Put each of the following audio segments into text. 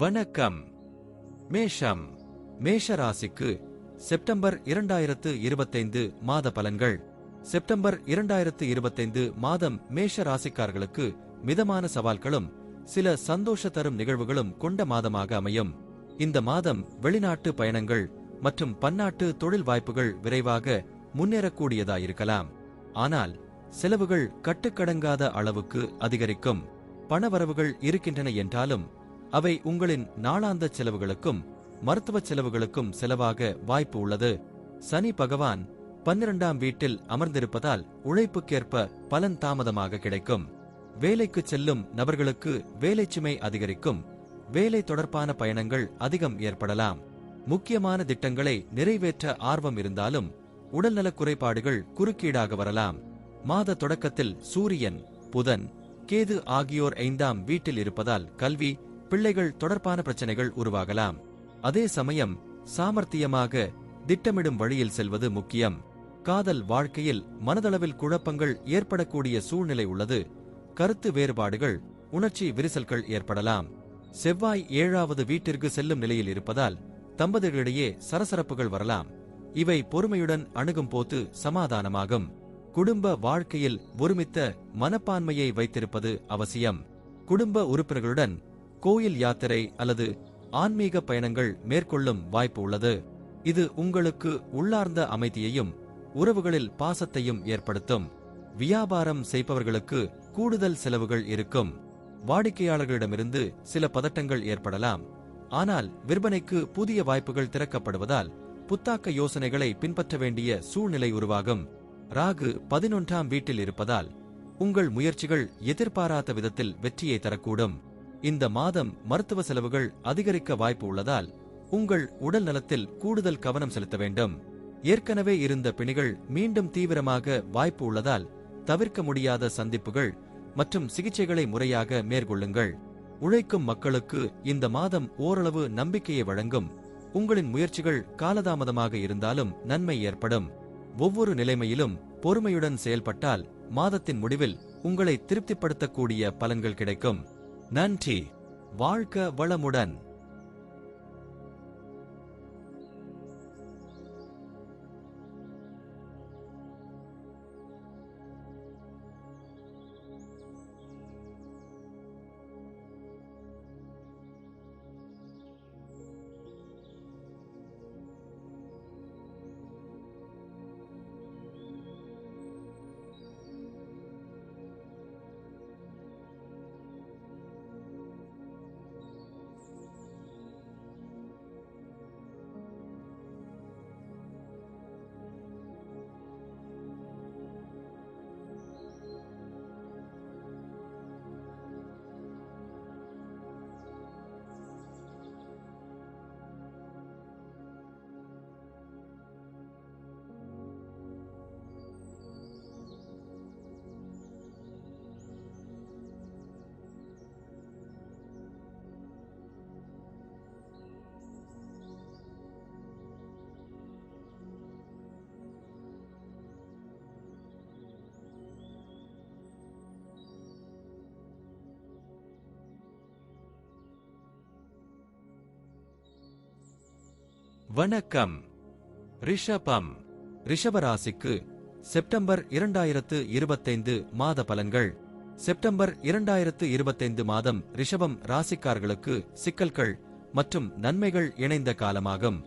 வணக்கம். மேஷம். மேஷ ராசிக்கு செப்டம்பர் 2025 மாத பலன்கள். செப்டம்பர் 2025 மாதம் மேஷ ராசிக்காரர்களுக்கு மிதமான சவால்களும் சில சந்தோஷ தரும் நிகழ்வுகளும் கொண்ட மாதமாக அமையும். இந்த மாதம் வெளிநாட்டு பயணங்கள் மற்றும் பன்னாட்டு தொழில் வாய்ப்புகள் விரைவாக முன்னேறக்கூடியதாயிருக்கலாம். ஆனால் செலவுகள் கட்டுக்கடங்காத அளவுக்கு அதிகரிக்கும். பணவரவுகள் இருக்கின்றன என்றாலும் அவை உங்களின் நாளாந்த செலவுகளுக்கும் மருத்துவ செலவுகளுக்கும் செலவாக வாய்ப்பு உள்ளது. சனி பகவான் 12ஆம் வீட்டில் அமர்ந்திருப்பதால் உழைப்புக்கேற்ப பலன் தாமதமாக கிடைக்கும். வேலைக்கு செல்லும் நபர்களுக்கு வேலைச்சுமை அதிகரிக்கும். வேலை தொடர்பான பயணங்கள் அதிகம் ஏற்படலாம். முக்கியமான திட்டங்களை நிறைவேற்ற ஆர்வம் இருந்தாலும் உடல்நலக் குறைபாடுகள் குறுக்கீடாக வரலாம். மாத தொடக்கத்தில் சூரியன், புதன், கேது ஆகியோர் 5ஆம் வீட்டில் இருப்பதால் கல்வி, பிள்ளைகள் தொடர்பான பிரச்சனைகள் உருவாகலாம். அதே சமயம் சாமர்த்தியமாக திட்டமிடும் வழியில் செல்வது முக்கியம். காதல் வாழ்க்கையில் மனதளவில் குழப்பங்கள் ஏற்படக்கூடிய சூழ்நிலை உள்ளது. கருத்து வேறுபாடுகள், உணர்ச்சி விரிசல்கள் ஏற்படலாம். செவ்வாய் 7வது வீட்டிற்கு செல்லும் நிலையில் இருப்பதால் தம்பதிகளிடையே சரசரப்புகள் வரலாம். இவை பொறுமையுடன் அணுகும் போது சமாதானமாகும். குடும்ப வாழ்க்கையில் ஒருமித்த மனப்பான்மையை வைத்திருப்பது அவசியம். குடும்ப உறுப்பினர்களுடன் கோயில் யாத்திரை அல்லது ஆன்மீக பயணங்கள் மேற்கொள்ளும் வாய்ப்பு உள்ளது. இது உங்களுக்கு உள்ளார்ந்த அமைதியையும் உறவுகளில் பாசத்தையும் ஏற்படுத்தும். வியாபாரம் செய்பவர்களுக்கு கூடுதல் செலவுகள் இருக்கும். வாடிக்கையாளர்களிடமிருந்து சில பதட்டங்கள் ஏற்படலாம். ஆனால் விற்பனைக்கு புதிய வாய்ப்புகள் திறக்கப்படுவதால் புத்தாக்க யோசனைகளை பின்பற்ற வேண்டிய சூழ்நிலை உருவாகும். ராகு 11ஆம் வீட்டில் இருப்பதால் உங்கள் முயற்சிகள் எதிர்பாராத விதத்தில் வெற்றியை தரக்கூடும். இந்த மாதம் மருத்துவ செலவுகள் அதிகரிக்க வாய்ப்பு உள்ளதால் உங்கள் உடல் நலத்தில் கூடுதல் கவனம் செலுத்த வேண்டும். ஏற்கனவே இருந்த பிணிகள் மீண்டும் தீவிரமாக வாய்ப்பு உள்ளதால் தவிர்க்க முடியாத சந்திப்புகள் மற்றும் சிகிச்சைகளை முறையாக மேற்கொள்ளுங்கள். உழைக்கும் மக்களுக்கு இந்த மாதம் ஓரளவு நம்பிக்கையை வழங்கும். உங்களின் முயற்சிகள் காலதாமதமாக இருந்தாலும் நன்மை ஏற்படும். ஒவ்வொரு நிலைமையிலும் பொறுமையுடன் செயல்பட்டால் மாதத்தின் முடிவில் உங்களை திருப்திப்படுத்தக்கூடிய பலன்கள் கிடைக்கும். நன்றி. வாழ்க வளமுடன். வணக்கம். ரிஷபம். ரிஷபராசிக்கு செப்டம்பர் 2025 மாத பலன்கள். செப்டம்பர் 2025 மாதம் ரிஷபம் ராசிக்காரர்களுக்கு சிக்கல்கள் மற்றும் நன்மைகள் இணைந்த காலமாகும்.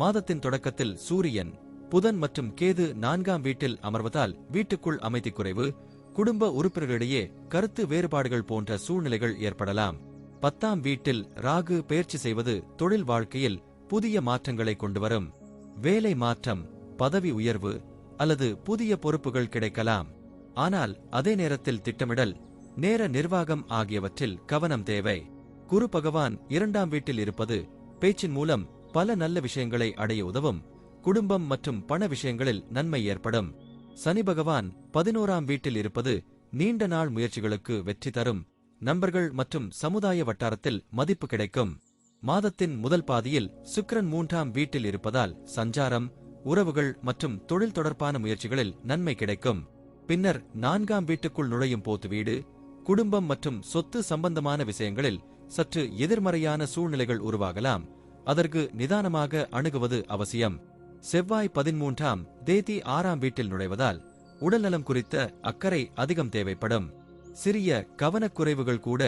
மாதத்தின் தொடக்கத்தில் சூரியன், புதன் மற்றும் கேது 4ஆம் வீட்டில் அமர்வதால் வீட்டுக்குள் அமைதி குறைவு, குடும்ப உறுப்பினர்களிடையே கருத்து வேறுபாடுகள் போன்ற சூழ்நிலைகள் ஏற்படலாம். 10ஆம் வீட்டில் ராகு பெயர்ச்சி செய்வது தொழில் வாழ்க்கையில் புதிய மாற்றங்களை கொண்டுவரும். வேலை மாற்றம், பதவி உயர்வு அல்லது புதிய பொறுப்புகள் கிடைக்கலாம். ஆனால் அதே நேரத்தில் திட்டமிடல், நேர நிர்வாகம் ஆகியவற்றில் கவனம் தேவை. குரு பகவான் 2ஆம் வீட்டில் இருப்பது பேச்சின் மூலம் பல நல்ல விஷயங்களை அடைய உதவும். குடும்பம் மற்றும் பண விஷயங்களில் நன்மை ஏற்படும். சனி பகவான் 11ஆம் வீட்டில் இருப்பது நீண்ட நாள் முயற்சிகளுக்கு வெற்றி தரும். நண்பர்கள் மற்றும் சமுதாய வட்டாரத்தில் மதிப்பு கிடைக்கும். மாதத்தின் முதல் பாதியில் சுக்கிரன் 3ஆம் வீட்டில் இருப்பதால் சஞ்சாரம், உறவுகள் மற்றும் தொழில் தொடர்பான முயற்சிகளில் நன்மை கிடைக்கும். பின்னர் 4ஆம் வீட்டுக்குள் நுழையும் போது வீடு, குடும்பம் மற்றும் சொத்து சம்பந்தமான விஷயங்களில் சற்று எதிர்மறையான சூழ்நிலைகள் உருவாகலாம். அதற்கு நிதானமாக அணுகுவது அவசியம். செவ்வாய் 13ஆம் தேதி 6ஆம் வீட்டில் நுழைவதால் உடல்நலம் குறித்த அக்கறை அதிகம் தேவைப்படும். சிறிய கவனக்குறைவுகள் கூட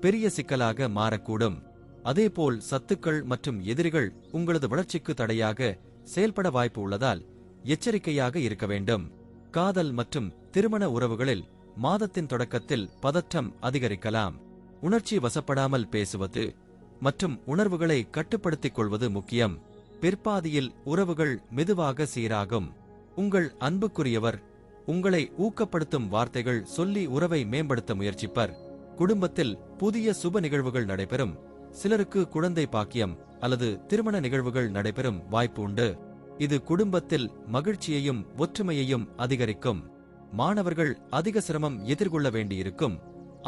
பெரிய சிக்கலாக மாறக்கூடும். அதேபோல் சத்துக்கள் மற்றும் எதிரிகள் உங்களது வளர்ச்சிக்கு தடையாக செயல்பட வாய்ப்பு உள்ளதால் எச்சரிக்கையாக இருக்க வேண்டும். காதல் மற்றும் திருமண உறவுகளில் மாதத்தின் தொடக்கத்தில் பதற்றம் அதிகரிக்கலாம். உணர்ச்சி வசப்படாமல் பேசுவது மற்றும் உணர்வுகளை கட்டுப்படுத்திக் கொள்வது முக்கியம். பிற்பாதியில் உறவுகள் மெதுவாக சீராகும். உங்கள் அன்புக்குரியவர் உங்களை ஊக்கப்படுத்தும் வார்த்தைகள் சொல்லி உறவை மேம்படுத்த முயற்சிப்பர். குடும்பத்தில் புதிய சுப நிகழ்வுகள் நடைபெறும். சிலருக்கு குழந்தை பாக்கியம் அல்லது திருமண நிகழ்வுகள் நடைபெறும் வாய்ப்பு உண்டு. இது குடும்பத்தில் மகிழ்ச்சியையும் ஒற்றுமையையும் அதிகரிக்கும். மாணவர்கள் அதிக சிரமம் எதிர்கொள்ள வேண்டியிருக்கும்.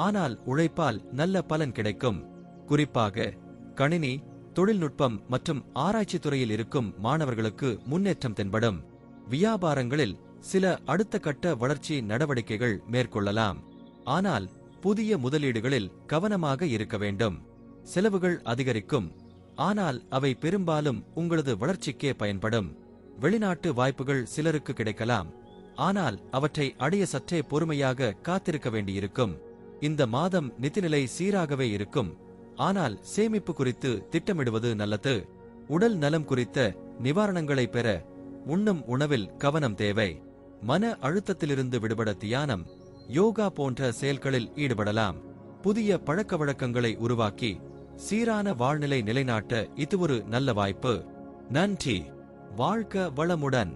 ஆனால் உழைப்பால் நல்ல பலன் கிடைக்கும். குறிப்பாக கணினி, தொழில்நுட்பம் மற்றும் ஆராய்ச்சி துறையில் இருக்கும் மாணவர்களுக்கு முன்னேற்றம் தென்படும். வியாபாரங்களில் சில அடுத்த கட்ட வளர்ச்சி நடவடிக்கைகள் மேற்கொள்ளலாம். ஆனால் புதிய முதலீடுகளில் கவனமாக இருக்க வேண்டும். செலவுகள் அதிகரிக்கும். ஆனால் அவை பெரும்பாலும் உங்களது வளர்ச்சிக்கே பயன்படும். வெளிநாட்டு வாய்ப்புகள் சிலருக்கு கிடைக்கலாம். ஆனால் அவற்றை அடைய சற்றே பொறுமையாக காத்திருக்க வேண்டியிருக்கும். இந்த மாதம் நிதிநிலை சீராகவே இருக்கும். ஆனால் சேமிப்பு குறித்து திட்டமிடுவது நல்லது. உடல் நலம் குறித்த நிவாரணங்களை பெற உண்ணும் உணவில் கவனம் தேவை. மன அழுத்தத்திலிருந்து விடுபட தியானம், யோகா போன்ற செயல்களில் ஈடுபடலாம். புதிய பழக்க வழக்கங்களை உருவாக்கி சீரான வாழ்நிலை நிலைநாட்ட இது ஒரு நல்ல வாய்ப்பு. நன்றி. வாழ்க வளமுடன்.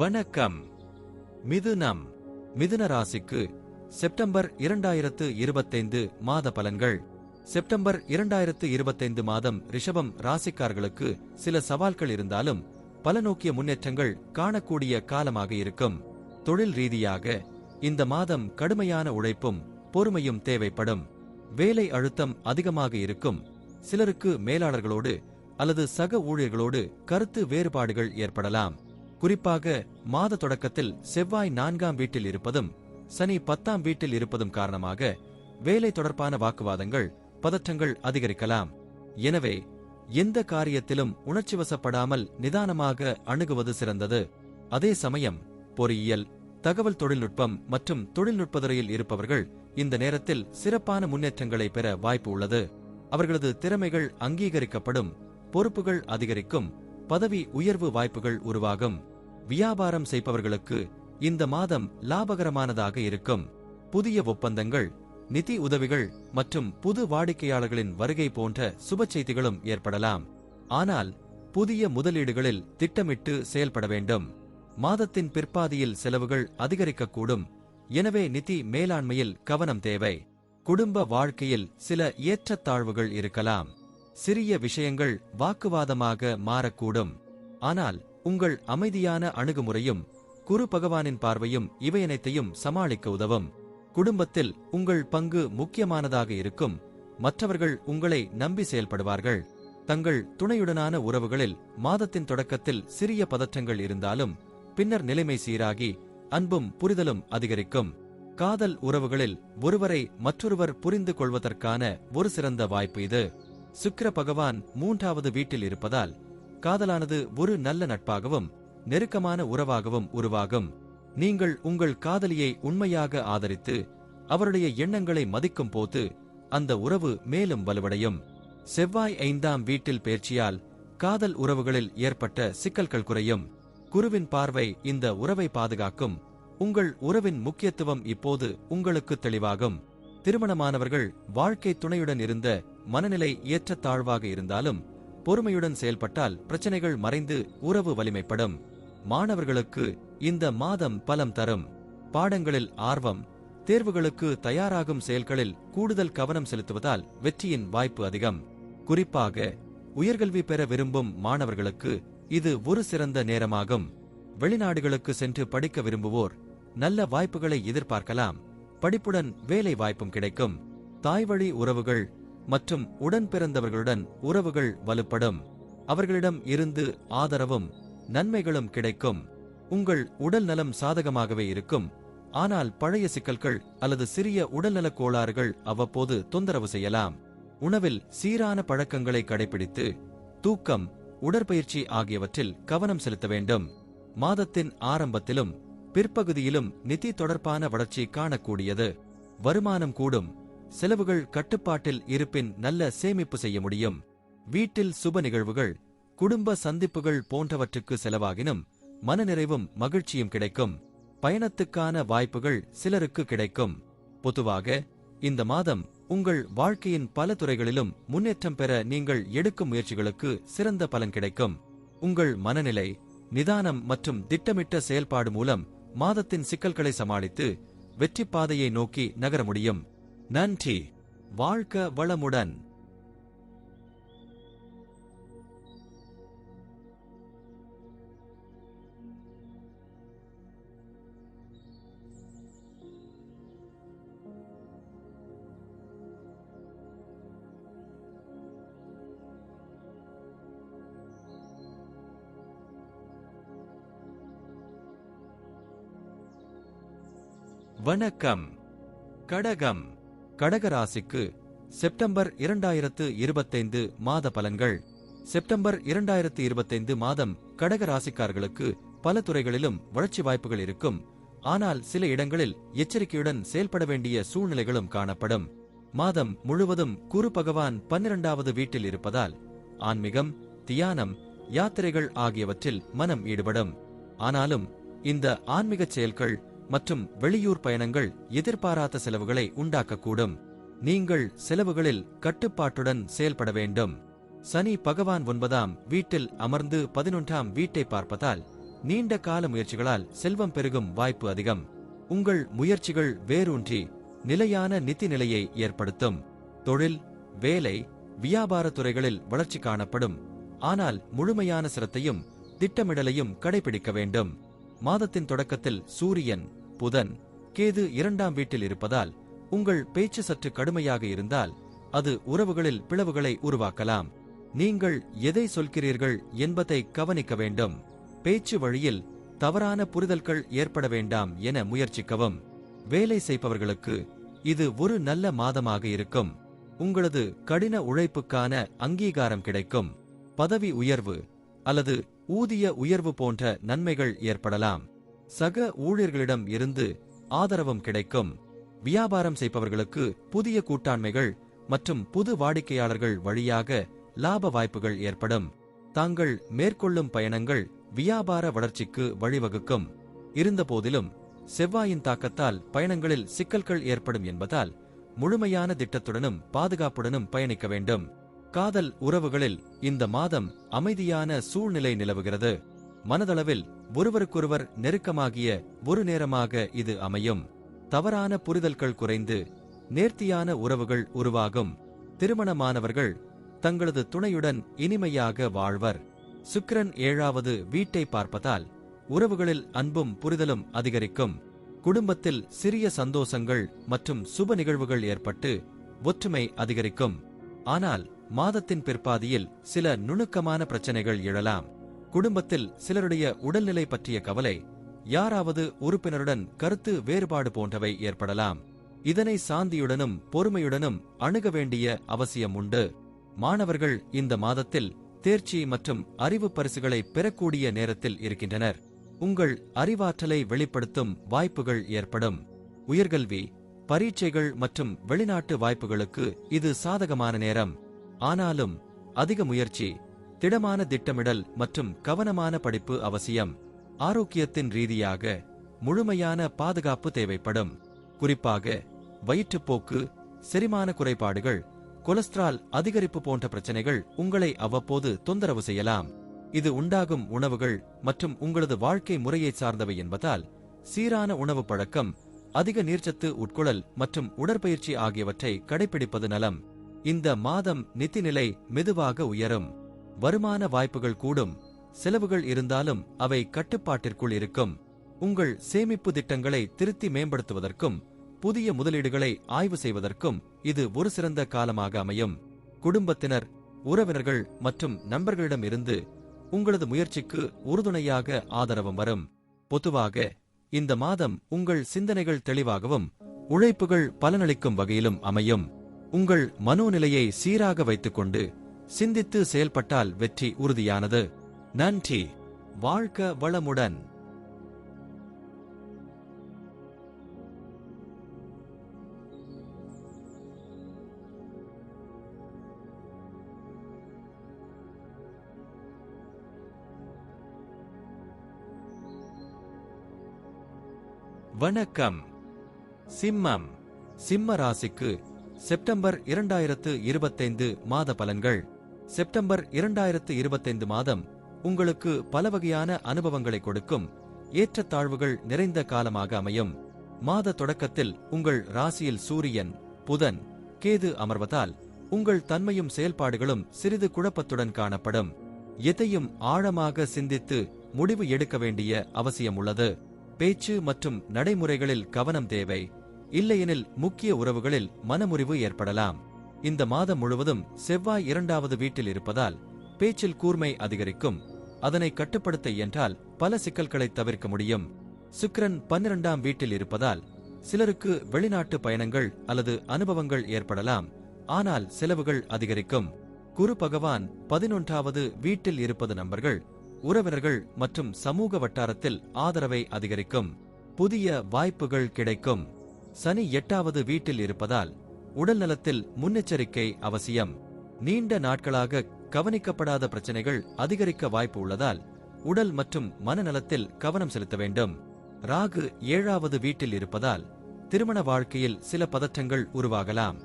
வணக்கம். மிதுனம். மிதுன ராசிக்கு செப்டம்பர் 2025 மாத பலன்கள். செப்டம்பர் 2025 மாதம் ரிஷபம் ராசிக்காரர்களுக்கு சில சவால்கள் இருந்தாலும் பலநோக்கிய முன்னேற்றங்கள் காணக்கூடிய காலமாக இருக்கும். தொழில் ரீதியாக இந்த மாதம் கடுமையான உழைப்பும் பொறுமையும் தேவைப்படும். வேலை அழுத்தம் அதிகமாக இருக்கும். சிலருக்கு மேலாளர்களோடு அல்லது சக ஊழியர்களோடு கருத்து வேறுபாடுகள் ஏற்படலாம். குறிப்பாக மாத தொடக்கத்தில் செவ்வாய் 4ஆம் வீட்டில் இருப்பதும் சனி 10ஆம் வீட்டில் இருப்பதும் காரணமாக வேலை தொடர்பான வாக்குவாதங்கள், பதற்றங்கள் அதிகரிக்கலாம். எனவே எந்த காரியத்திலும் உணர்ச்சிவசப்படாமல் நிதானமாக அணுகுவது சிறந்தது. அதே சமயம் பொறியியல், தகவல் தொழில்நுட்பம் மற்றும் தொழில்நுட்பத்துறையில் இருப்பவர்கள் இந்த நேரத்தில் சிறப்பான முன்னேற்றங்களை பெற வாய்ப்பு உள்ளது. அவர்களது திறமைகள் அங்கீகரிக்கப்படும். பொறுப்புகள் அதிகரிக்கும். பதவி உயர்வு வாய்ப்புகள் உருவாகும். வியாபாரம் செய்பவர்களுக்கு இந்த மாதம் லாபகரமானதாக இருக்கும். புதிய ஒப்பந்தங்கள், நிதி உதவிகள் மற்றும் புது வாடிக்கையாளர்களின் வருகை போன்ற சுப செய்திகளும் ஏற்படலாம். ஆனால் புதிய முதலீடுகளில் திட்டமிட்டு செயல்பட வேண்டும். மாதத்தின் பிற்பாதியில் செலவுகள் அதிகரிக்கக்கூடும். எனவே நிதி மேலாண்மையில் கவனம் தேவை. குடும்ப வாழ்க்கையில் சில ஏற்றத்தாழ்வுகள் இருக்கலாம். சிறிய விஷயங்கள் வாக்குவாதமாக மாறக்கூடும். ஆனால் உங்கள் அமைதியான அணுகுமுறையும் குரு பகவானின் பார்வையும் இவையனைத்தையும் சமாளிக்க உதவும். குடும்பத்தில் உங்கள் பங்கு முக்கியமானதாக இருக்கும். மற்றவர்கள் உங்களை நம்பி செயல்படுவார்கள். தங்கள் துணையுடனான உறவுகளில் மாதத்தின் தொடக்கத்தில் சிறிய பதற்றங்கள் இருந்தாலும் பின்னர் நிலைமை சீராகி அன்பும் புரிதலும் அதிகரிக்கும். காதல் உறவுகளில் ஒருவரை மற்றொருவர் புரிந்து கொள்வதற்கான ஒரு சிறந்த வாய்ப்பு இது. சுக்கிர பகவான் 3ஆவது வீட்டில் இருப்பதால் காதலானது ஒரு நல்ல நட்பாகவும் நெருக்கமான உறவாகவும் உருவாகும். நீங்கள் உங்கள் காதலியை உண்மையாக ஆதரித்து அவருடைய எண்ணங்களை மதிக்கும் போது அந்த உறவு மேலும் வலுவடையும். செவ்வாய் 5ஆம் வீட்டில் பேர்ச்சியால் காதல் உறவுகளில் ஏற்பட்ட சிக்கல்கள் குறையும். குருவின் பார்வை இந்த உறவை பாதுகாக்கும். உங்கள் உறவின் முக்கியத்துவம் இப்போது உங்களுக்கு தெளிவாகும். திருமணமானவர்கள் வாழ்க்கை துணையுடன் இருந்த மனநிலை ஏற்றத்தாழ்வாக இருந்தாலும் பொறுமையுடன் செயல்பட்டால் பிரச்சனைகள் மறைந்து உறவு வலிமைப்படும். மாணவர்களுக்கு இந்த மாதம் பலம் தரும். பாடங்களில் ஆர்வம், தேர்வுகளுக்கு தயாராகும் செயல்களில் கூடுதல் கவனம் செலுத்துவதால் வெற்றியின் வாய்ப்பு அதிகம். குறிப்பாக உயர்கல்வி பெற விரும்பும் மாணவர்களுக்கு இது ஒரு சிறந்த நேரமாகும். வெளிநாடுகளுக்கு சென்று படிக்க விரும்புவோர் நல்ல வாய்ப்புகளை எதிர்பார்க்கலாம். படிப்புடன் வேலை வாய்ப்பும் கிடைக்கும். தாய்வழி உறவுகள் மற்றும் உடன் பிறந்தவர்களுடன் உறவுகள் வலுப்படும். அவர்களிடம் இருந்து ஆதரவும் நன்மைகளும் கிடைக்கும். உங்கள் உடல் நலம் சாதகமாகவே இருக்கும். ஆனால் பழைய சிக்கல்கள் அல்லது சிறிய உடல்நலக் கோளாறுகள் அவ்வப்போது தொந்தரவு செய்யலாம். உணவில் சீரான பழக்கங்களை கடைபிடித்து தூக்கம், உடற்பயிற்சி ஆகியவற்றில் கவனம் செலுத்த வேண்டும். மாதத்தின் ஆரம்பத்திலும் பிற்பகுதியிலும் நிதி தொடர்பான வளர்ச்சி காணக்கூடியது. வருமானம் கூடும். செலவுகள் கட்டுப்பாட்டில் இருப்பின் நல்ல சேமிப்பு செய்ய முடியும். வீட்டில் சுப நிகழ்வுகள், குடும்ப சந்திப்புகள் போன்றவற்றுக்கு செலவாகினும் மனநிறைவும் மகிழ்ச்சியும் கிடைக்கும். பயணத்துக்கான வாய்ப்புகள் சிலருக்கு கிடைக்கும். பொதுவாக இந்த மாதம் உங்கள் வாழ்க்கையின் பல துறைகளிலும் முன்னேற்றம் பெற நீங்கள் எடுக்கும் முயற்சிகளுக்கு சிறந்த பலன் கிடைக்கும். உங்கள் மனநிலை, நிதானம் மற்றும் திட்டமிட்ட செயல்பாடு மூலம் மாதத்தின் சிக்கல்களை சமாளித்து வெற்றி பாதையை நோக்கி நகர முடியும். நன்றி. வாழ்க வளமுடன். வணக்கம். கடகம். கடகராசிக்கு செப்டம்பர் 2025 மாத பலன்கள். செப்டம்பர் 2025 மாதம் கடகராசிக்காரர்களுக்கு பல துறைகளிலும் வளர்ச்சி வாய்ப்புகள் இருக்கும். ஆனால் சில இடங்களில் எச்சரிக்கையுடன் செயல்பட வேண்டிய சூழ்நிலைகளும் காணப்படும். மாதம் முழுவதும் குரு பகவான் 12வது வீட்டில் இருப்பதால் ஆன்மீகம், தியானம், யாத்திரைகள் ஆகியவற்றில் மனம் ஈடுபடும். ஆனாலும் இந்த ஆன்மீகச் செயல்கள் மற்றும் வெளியூர் பயணங்கள் எதிர்பாராத செலவுகளை உண்டாக்கக்கூடும். நீங்கள் செலவுகளில் கட்டுப்பாட்டுடன் செயல்பட வேண்டும். சனி பகவான் 9ஆம் வீட்டில் அமர்ந்து 11ஆம் வீட்டை பார்ப்பதால் நீண்ட கால முயற்சிகளால் செல்வம் பெருகும் வாய்ப்பு அதிகம். உங்கள் முயற்சிகள் வேரூன்றி நிலையான நிதி நிலையை ஏற்படுத்தும். தொழில், வேலை, வியாபார துறைகளில் வளர்ச்சி காணப்படும். ஆனால் முழுமையான சிரத்தையும் திட்டமிடலையும் கடைபிடிக்க வேண்டும். மாதத்தின் தொடக்கத்தில் சூரியன், புதன், கேது 2ஆம் வீட்டில் இருப்பதால் உங்கள் பேச்சு சற்று கடுமையாக இருந்தால் அது உறவுகளில் பிளவுகளை உருவாக்கலாம். நீங்கள் எதை சொல்கிறீர்கள் என்பதை கவனிக்க வேண்டும். பேச்சு வழியில் தவறான புரிதல்கள் ஏற்பட வேண்டாம் என முயற்சிக்கவும். வேலை செய்பவர்களுக்கு இது ஒரு நல்ல மாதமாக இருக்கும். உங்களது கடின உழைப்புக்கான அங்கீகாரம் கிடைக்கும். பதவி உயர்வு அல்லது ஊதிய உயர்வு போன்ற நன்மைகள் ஏற்படலாம். சக ஊழியர்களிடம் இருந்து ஆதரவும் கிடைக்கும். வியாபாரம் செய்பவர்களுக்கு புதிய கூட்டாண்மைகள் மற்றும் புது வாடிக்கையாளர்கள் வழியாக லாப வாய்ப்புகள் ஏற்படும். தாங்கள் மேற்கொள்ளும் பயணங்கள் வியாபார வளர்ச்சிக்கு வழிவகுக்கும். இருந்தபோதிலும் செவ்வாயின் தாக்கத்தால் பயணங்களில் சிக்கல்கள் ஏற்படும் என்பதால் முழுமையான திட்டத்துடனும் பாதுகாப்புடனும் பயணிக்க வேண்டும். காதல் உறவுகளில் இந்த மாதம் அமைதியான சூழ்நிலை நிலவுகிறது. மனதளவில் ஒருவருக்கொருவர் நெருக்கமாகிய ஒரு நேரமாக இது அமையும். தவறான புரிதல்கள் குறைந்து நேர்த்தியான உறவுகள் உருவாகும். திருமணமானவர்கள் தங்களது துணையுடன் இனிமையாக வாழ்வர். சுக்கிரன் 7வது வீட்டை பார்ப்பதால் உறவுகளில் அன்பும் புரிதலும் அதிகரிக்கும். குடும்பத்தில் சிறிய சந்தோஷங்கள் மற்றும் சுப நிகழ்வுகள் ஏற்பட்டு ஒற்றுமை அதிகரிக்கும். ஆனால் மாதத்தின் பிற்பாதியில் சில நுணுக்கமான பிரச்சனைகள் எழலாம். குடும்பத்தில் சிலருடைய உடல்நிலை பற்றிய கவலை, யாராவது உறுப்பினருடன் கருத்து வேறுபாடு போன்றவை ஏற்படலாம். இதனை சாந்தியுடனும் பொறுமையுடனும் அணுக வேண்டிய அவசியம் உண்டு. மாணவர்கள் இந்த மாதத்தில் தேர்ச்சி மற்றும் அறிவு பரிசுகளை பெறக்கூடிய நேரத்தில் இருக்கின்றனர். உங்கள் அறிவாற்றலை வெளிப்படுத்தும் வாய்ப்புகள் ஏற்படும். உயர்கல்வி, பரீட்சைகள் மற்றும் வெளிநாட்டு வாய்ப்புகளுக்கு இது சாதகமான நேரம். ஆனாலும் அதிக முயற்சி, திடமான திட்டமிடல் மற்றும் கவனமான படிப்பு அவசியம். ஆரோக்கியத்தின் ரீதியாக முழுமையான பாதுகாப்பு தேவைப்படும். குறிப்பாக வயிற்றுப்போக்கு, செரிமான குறைபாடுகள், கொலஸ்ட்ரால் அதிகரிப்பு போன்ற பிரச்சனைகள் உங்களை அவ்வப்போது தொந்தரவு செய்யலாம். இது உண்டாகும் உணவுகள் மற்றும் உங்களது வாழ்க்கை முறையை சார்ந்தவை என்பதால் சீரான உணவு பழக்கம், அதிக நீர்ச்சத்து உட்கொள்ளல் மற்றும் உடற்பயிற்சி ஆகியவற்றை கடைபிடிப்பது நலம். இந்த மாதம் நிதிநிலை மெதுவாக உயரும். வருமான வாய்ப்புகள் கூடும். செலவுகள் இருந்தாலும் அவை கட்டுப்பாட்டிற்குள் இருக்கும். உங்கள் சேமிப்பு திட்டங்களை திருத்தி மேம்படுத்துவதற்கும் புதிய முதலீடுகளை ஆய்வு செய்வதற்கும் இது ஒரு சிறந்த காலமாக அமையும். குடும்பத்தினர், உறவினர்கள் மற்றும் நண்பர்களிடமிருந்து உங்களது முயற்சிக்கு உறுதுணையாக ஆதரவும் வரும். பொதுவாக இந்த மாதம் உங்கள் சிந்தனைகள் தெளிவாகவும் உழைப்புகள் பலனளிக்கும் வகையிலும் அமையும். உங்கள் மனோநிலையை சீராக வைத்துக்கொண்டு சிந்தித்து செயல்பட்டால் வெற்றி உறுதியானது. நன்றி. வாழ்க வளமுடன். வணக்கம். சிம்மம். சிம்ம ராசிக்கு செப்டம்பர் 2025 மாத பலன்கள். செப்டம்பர் 2025 மாதம் உங்களுக்கு பல வகையான அனுபவங்களை கொடுக்கும் ஏற்றத்தாழ்வுகள் நிறைந்த காலமாக அமையும். மாத தொடக்கத்தில் உங்கள் ராசியில் சூரியன், புதன், கேது அமர்வதால் உங்கள் தன்மையும் செயல்பாடுகளும் சிறிது குழப்பத்துடன் காணப்படும். எதையும் ஆழமாக சிந்தித்து முடிவு எடுக்க வேண்டிய அவசியம் உள்ளது. பேச்சு மற்றும் நடைமுறைகளில் கவனம் தேவை. இல்லையெனில் முக்கிய உறவுகளில் மனமுறிவு ஏற்படலாம். இந்த மாதம் முழுவதும் செவ்வாய் 2வது வீட்டில் இருப்பதால் பேச்சில் கூர்மை அதிகரிக்கும். அதனை கட்டுப்படுத்த இயன்றால் பல சிக்கல்களை தவிர்க்க முடியும். சுக்கிரன் 12ஆம் வீட்டில் இருப்பதால் சிலருக்கு வெளிநாட்டு பயணங்கள் அல்லது அனுபவங்கள் ஏற்படலாம். ஆனால் செலவுகள் அதிகரிக்கும். குரு பகவான் 11வது வீட்டில் இருப்பது நண்பர்கள், உறவினர்கள் மற்றும் சமூக வட்டாரத்தில் ஆதரவை அதிகரிக்கும். புதிய வாய்ப்புகள் கிடைக்கும். சனி 8வது வீட்டில் இருப்பதால் உடல் நலத்தில் முன்னெச்சரிக்கை அவசியம். நீண்ட நாட்களாக கவனிக்கப்படாத பிரச்சனைகள் அதிகரிக்க வாய்ப்பு உள்ளதால் உடல் மற்றும் மனநலத்தில் கவனம் செலுத்த வேண்டும். ராகு 7வது வீட்டில் இருப்பதால் திருமண வாழ்க்கையில் சில பதற்றங்கள் உருவாகலாம்.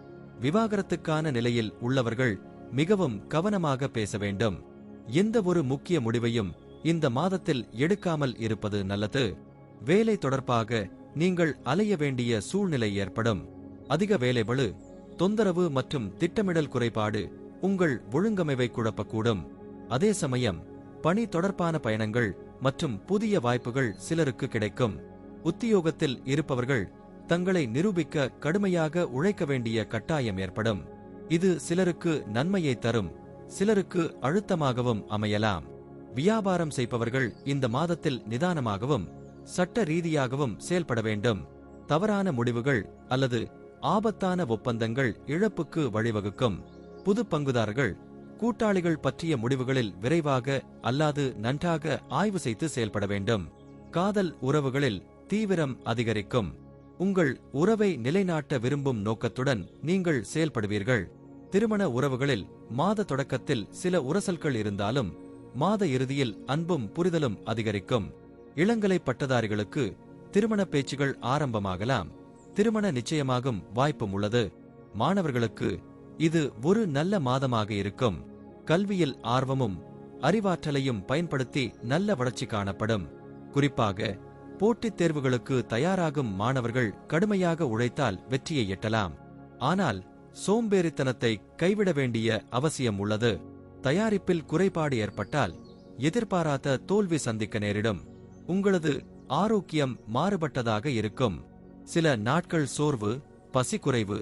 விவாகரத்துக்கான நிலையில் உள்ளவர்கள் மிகவும் கவனமாக பேச வேண்டும். எந்த ஒரு முக்கிய முடிவையும் இந்த மாதத்தில் எடுக்காமல் இருப்பது நல்லது. வேலை தொடர்பாக நீங்கள் அலைய வேண்டிய சூழ்நிலை ஏற்படும். அதிக வேலைபளு, தொந்தரவு மற்றும் திட்டமிடல் குறைபாடு உங்கள் ஒழுங்கமைவை குழப்பக்கூடும். அதே சமயம் பணி தொடர்பான பயணங்கள் மற்றும் புதிய வாய்ப்புகள் சிலருக்கு கிடைக்கும். உத்தியோகத்தில் இருப்பவர்கள் தங்களை நிரூபிக்க கடுமையாக உழைக்க வேண்டிய கட்டாயம் ஏற்படும். இது சிலருக்கு நன்மையை தரும், சிலருக்கு அழுத்தமாகவும் அமையலாம். வியாபாரம் செய்பவர்கள் இந்த மாதத்தில் நிதானமாகவும் சட்ட ரீதியாகவும் செயல்பட வேண்டும். தவறான முடிவுகள் அல்லது ஆபத்தான ஒப்பந்தங்கள் இழப்புக்கு வழிவகுக்கும். புது பங்குதாரர்கள், கூட்டாளிகள் பற்றிய முடிவுகளில் விரைவாக அல்லாது நன்றாக ஆய்வு செய்து செயல்பட வேண்டும். காதல் உறவுகளில் தீவிரம் அதிகரிக்கும். உங்கள் உறவை நிலைநாட்ட விரும்பும் நோக்கத்துடன் நீங்கள் செயல்படுவீர்கள். திருமண உறவுகளில் மாத தொடக்கத்தில் சில உரசல்கள் இருந்தாலும் மாத இறுதியில் அன்பும் புரிதலும் அதிகரிக்கும். இளங்கலை பட்டதாரிகளுக்கு திருமண பேச்சுகள் ஆரம்பமாகலாம். திருமண நிச்சயமாகும் வாய்ப்பும் உள்ளது. மாணவர்களுக்கு இது ஒரு நல்ல மாதமாக இருக்கும். கல்வியில் ஆர்வமும் அறிவாற்றலையும் பயன்படுத்தி நல்ல வளர்ச்சி காணப்படும். குறிப்பாக போட்டித் தேர்வுகளுக்கு தயாராகும் மாணவர்கள் கடுமையாக உழைத்தால் வெற்றியை எட்டலாம். ஆனால் சோம்பேறித்தனத்தை கைவிட வேண்டிய அவசியம் உள்ளது. தயாரிப்பில் குறைபாடு ஏற்பட்டால் எதிர்பாராத தோல்வி சந்திக்க நேரிடும். உங்களது ஆரோக்கியம் மாறுபட்டதாக இருக்கும். சில நாட்கள் சோர்வு, பசி குறைவு